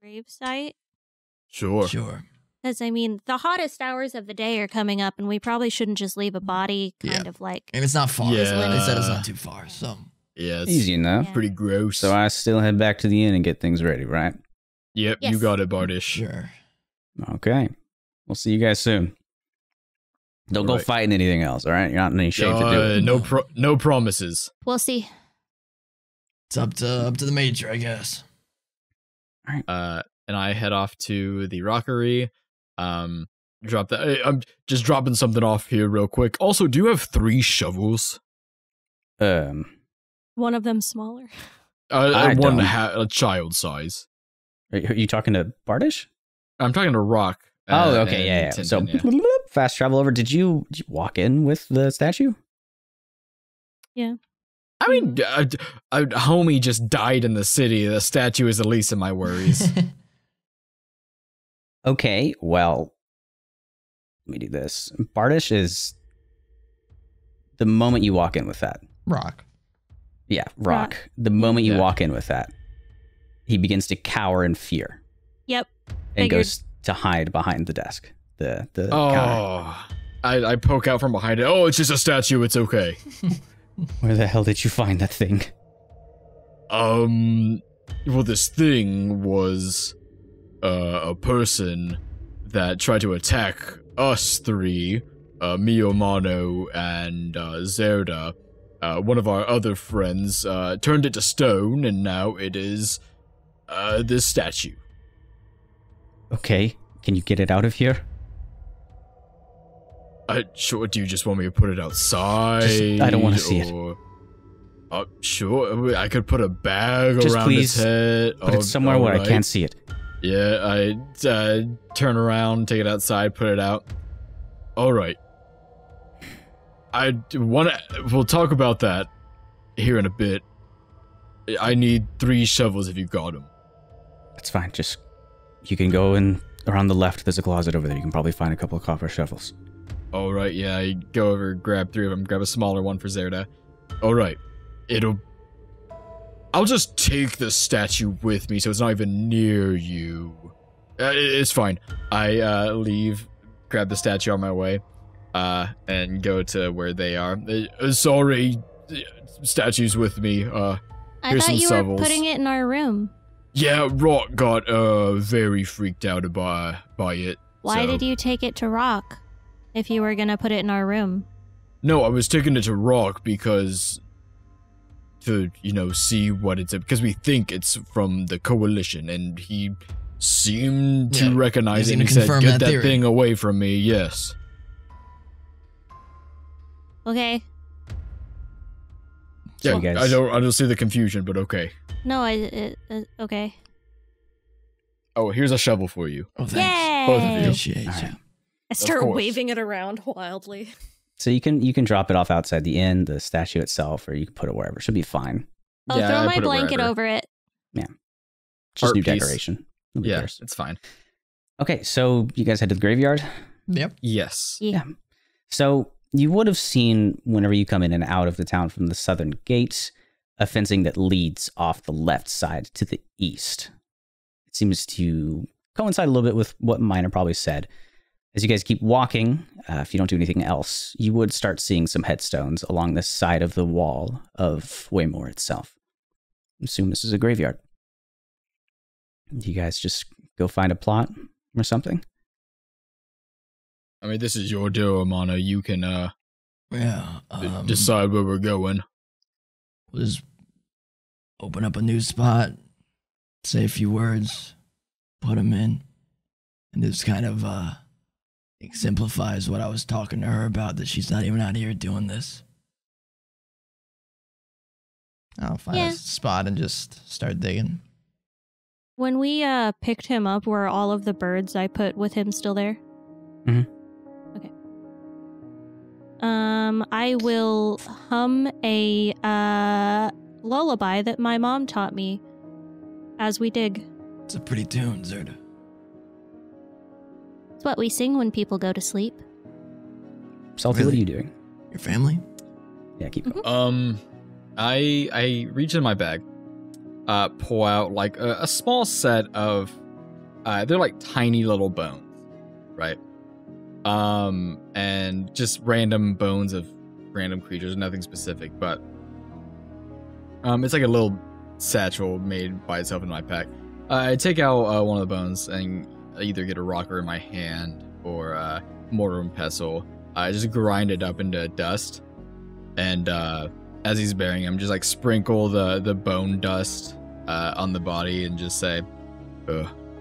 gravesite. Sure. Sure. Because, I mean, the hottest hours of the day are coming up, and we probably shouldn't just leave a body kind Yeah. of like. And it's not far. Yeah. They said it's not too far. So Yeah, it's Easy enough. Yeah. pretty gross. So I still head back to the inn and get things ready, right? Yep, you Yes. got it, Bardish. sure. Okay. We'll see you guys soon. Don't go Alright. fighting anything else, all right? You're not in any shape to do it. No promises. We'll see. It's up to the major, I guess. And I head off to the rockery. Drop that. Hey, I'm just dropping something off here real quick. Also, do you have 3 shovels? One of them smaller. I One don't. a child size. Are you talking to Bardish? I'm talking to Rock. Oh, okay, and yeah. Tintin, So fast travel over. Did you walk in with the statue? Yeah. I mean, a homie just died in the city. The statue is the least of my worries. Okay, well, let me do this. Bardish is the moment you walk in with that. Rock. Yeah, Rock. The moment you walk in with that, he begins to cower in fear. Yep. And goes to hide behind the desk. The counter. Oh, I poke out from behind it. Oh, it's just a statue. It's okay. Where the hell did you find that thing? Well, this thing was a person that tried to attack us three, Mio, Mano, and Zerda. One of our other friends turned it to stone, and now it is this statue. Okay, can you get it out of here? Sure, do you just want me to put it outside? I don't want to see it. Sure, I could put a bag just around his head. Put it somewhere where I can't see it. Yeah, I turn around, take it outside, put it out. All right. We'll talk about that here in a bit. I need 3 shovels if you've got them. That's fine. Just, you can go in around the left. There's a closet over there. You can probably find a couple of copper shovels. All right, yeah, I go over, grab 3 of them, grab a smaller one for Zerda. All right, I'll just take the statue with me so it's not even near you. It's fine. I leave, grab the statue on my way, and go to where they are. Sorry, statue's with me. I here's thought some you shovels. were putting it in our room. Yeah, Rock got very freaked out by it. Why did you take it to Rock if you were going to put it in our room? No, I was taking it to Rock because to, see what it's because we think it's from the coalition, and he seemed to recognize it, and he said, "Get that thing away from me." Yes. Okay. Yeah, So you guys... I don't see the confusion, but okay. No, okay. Oh, here's a shovel for you. Oh, thanks. Yay! Both of you. Appreciate you. Right. I start course. waving it around wildly. So you can drop it off outside the inn, the statue itself, or you can put it wherever. Should be fine. I'll Yeah, throw I my put it blanket wherever. over it. Just Art new piece. decoration. Nobody Yeah, cares. it's fine. Okay, so you guys head to the graveyard. Yep. Yes. Yeah. So you would have seen whenever you come in and out of the town from the southern gate, a fencing that leads off the left side to the east. It seems to coincide a little bit with what Minor probably said. As you guys keep walking, if you don't do anything else, you would start seeing some headstones along the side of the wall of Waymore itself. I assume this is a graveyard. Do you guys just go find a plot or something? I mean, this is your deal, Amana. You can decide where we're going. We'll just open up a new spot, say a few words, put them in, and this kind of exemplifies what I was talking to her about, that she's not even out here doing this. I'll find a spot and just start digging. When we picked him up, were all of the birds I put with him still there? Mhm. Okay. I will hum a lullaby that my mom taught me as we dig. It's a pretty tune, Zerda. It's what we sing when people go to sleep. Salty, what are Really? you doing? Your family? Yeah, keep going. I reach in my bag, pull out like a small set of, they're like tiny little bones, right? And just random bones of random creatures, nothing specific, but it's like a little satchel made by itself in my pack. I take out one of the bones and I either get a rocker in my hand or a mortar and pestle. I just grind it up into dust, and as he's burying him, just like sprinkle the bone dust on the body and just say,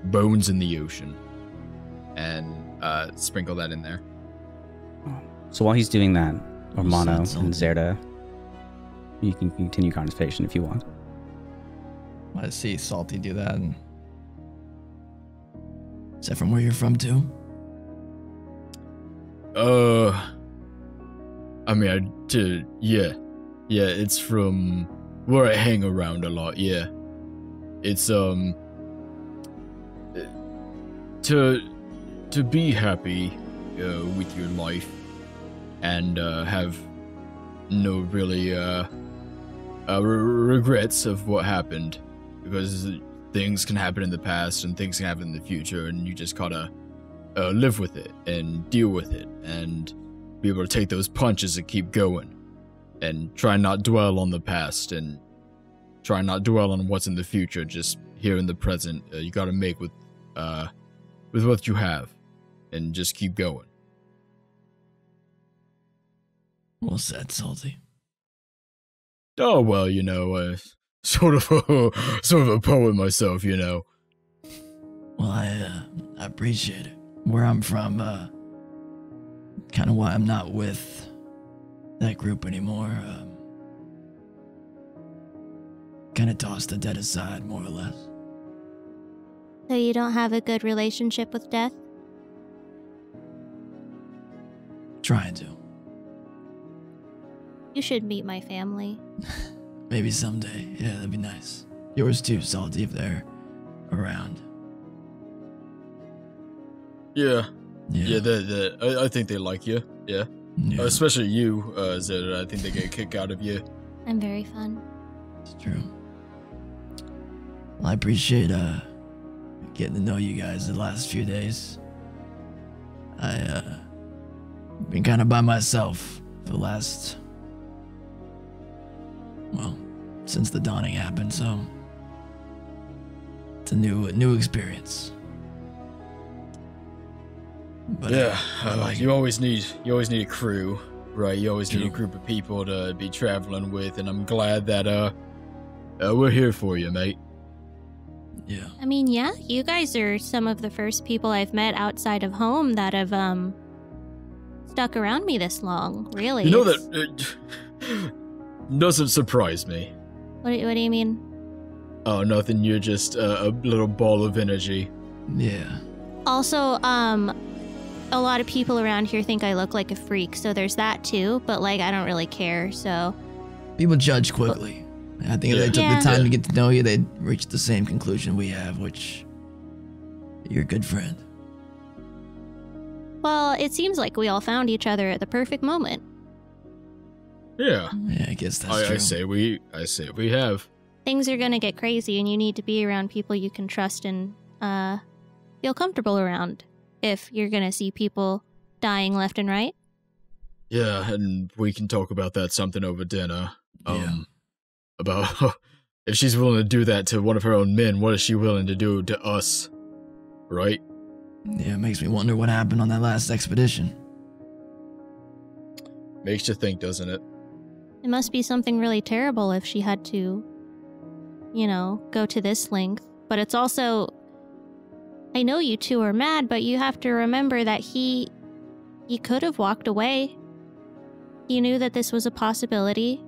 "Bones in the ocean," and sprinkle that in there. So while he's doing that, or What's Mono that, and Salty? Zerda, you can continue conversation if you want. I see Salty do that. And Is that from where you're from, too? I mean, yeah, Yeah, it's from where I hang around a lot, yeah. It's, to be happy with your life and have no really regrets of what happened, because things can happen in the past and things can happen in the future, and you just gotta live with it and deal with it and be able to take those punches and keep going and try not dwell on the past and try not dwell on what's in the future. Just here in the present, you gotta make with what you have and just keep going. Well said, Salty. Oh well, you know, sort of a poet myself, you know. Well, I appreciate it. Where I'm from, kind of why I'm not with that group anymore. Kind of tossed the dead aside, more or less. So you don't have a good relationship with death? Trying to. You should meet my family. Maybe someday. Yeah, that'd be nice. Yours too, Salty, if they're around. Yeah. I think they like you. Yeah. Especially you, Zed. I think they get a kick out of you. I'm very fun. It's true. Well, I appreciate getting to know you guys the last few days. Been kind of by myself for the last, well, since the dawning happened, so it's a new experience. But yeah, like you always need a crew, right? You always need a group of people to be traveling with, and I'm glad that we're here for you, mate. Yeah. I mean, yeah, you guys are some of the first people I've met outside of home that have stuck around me this long. Really, you know that doesn't surprise me. What do you mean? Oh, nothing. You're just a little ball of energy. Yeah. Also, a lot of people around here think I look like a freak, so there's that too, but like I don't really care, so People judge quickly. I think if they took the time to get to know you, they'd reach the same conclusion we have, which you're a good friend. Well, it seems like we all found each other at the perfect moment. Yeah. Yeah, I guess that's true. I say we have. Things are gonna get crazy, and you need to be around people you can trust and feel comfortable around if you're gonna see people dying left and right. Yeah, and we can talk about that something over dinner. About if she's willing to do that to one of her own men, what is she willing to do to us? Right? Yeah, it makes me wonder what happened on that last expedition. Makes you think, doesn't it? It must be something really terrible if she had to, go to this length. But it's also, I know you two are mad, but you have to remember that he could have walked away. He knew that this was a possibility,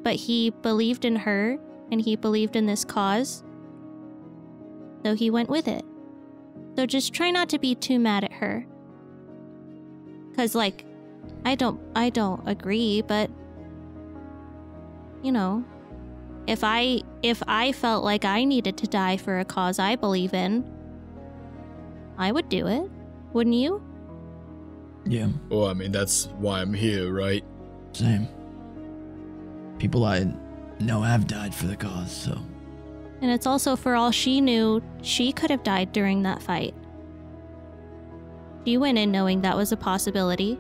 but he believed in her and he believed in this cause. So he went with it. So just try not to be too mad at her. 'Cause I don't agree, but if I felt like I needed to die for a cause I believe in, I would do it. Wouldn't you? Yeah. Well, I mean, that's why I'm here, right? Same. People I know have died for the cause, so. And it's also, for all she knew, she could have died during that fight. She went in knowing that was a possibility.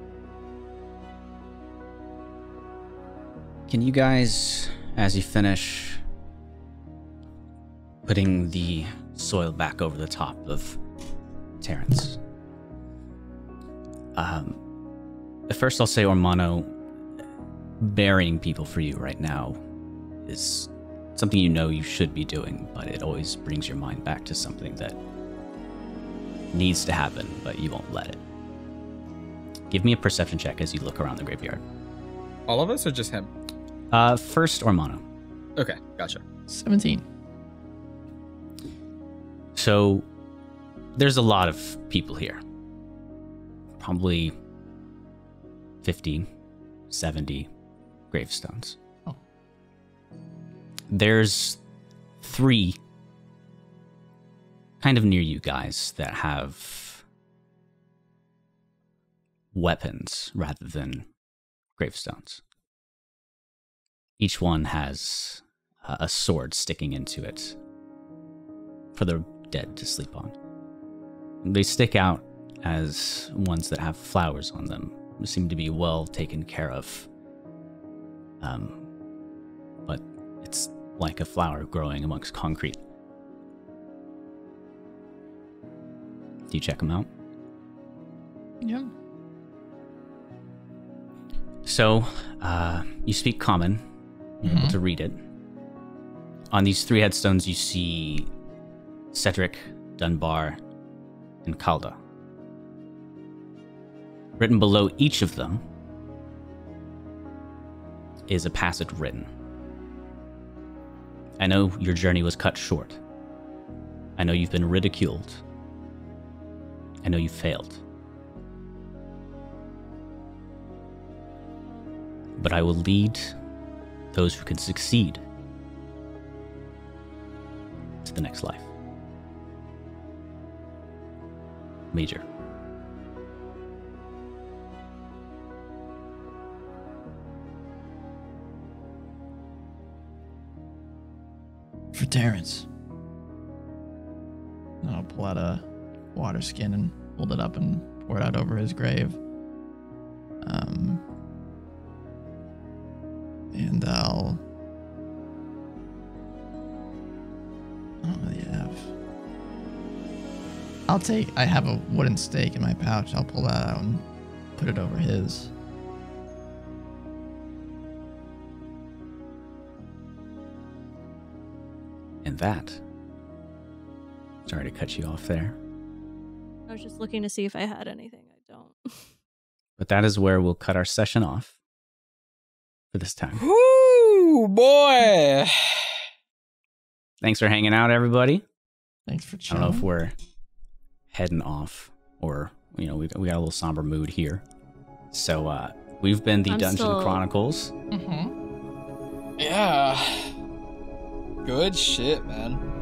Can you guys, as you finish putting the soil back over the top of Terrence? At first I'll say, Ormano, burying people for you right now is something you know you should be doing, but it always brings your mind back to something that needs to happen, but you won't let it. Give me a perception check as you look around the graveyard. All of us or just him? First, Ormano. Okay, gotcha. 17. So, there's a lot of people here. Probably 50, 70, gravestones. Oh. There's 3 kind of near you guys that have weapons rather than gravestones. Each one has a sword sticking into it for the dead to sleep on. They stick out as ones that have flowers on them. They seem to be well taken care of. But it's like a flower growing amongst concrete. Do you check them out? Yeah. So, you speak common. You're able to read it. On these 3 headstones, you see Cedric, Dunbar, and Calda. Written below each of them is a passage written. I know your journey was cut short. I know you've been ridiculed. I know you failed. But I will lead those who can succeed to the next life. Major. For Terrence. And I'll pull out a water skin and hold it up and pour it out over his grave. And I don't really have. I have a wooden stake in my pouch. I'll pull that out and put it over his. And that. Sorry to cut you off there. I was just looking to see if I had anything. I don't. But that is where we'll cut our session off for this time. Woo, boy. Thanks for hanging out, everybody. Thanks for I chilling. don't know if we're heading off or, we got a little somber mood here. So, we've been the I'm Dungeon still- Chronicles. Mm-hmm. Yeah. Good shit, man.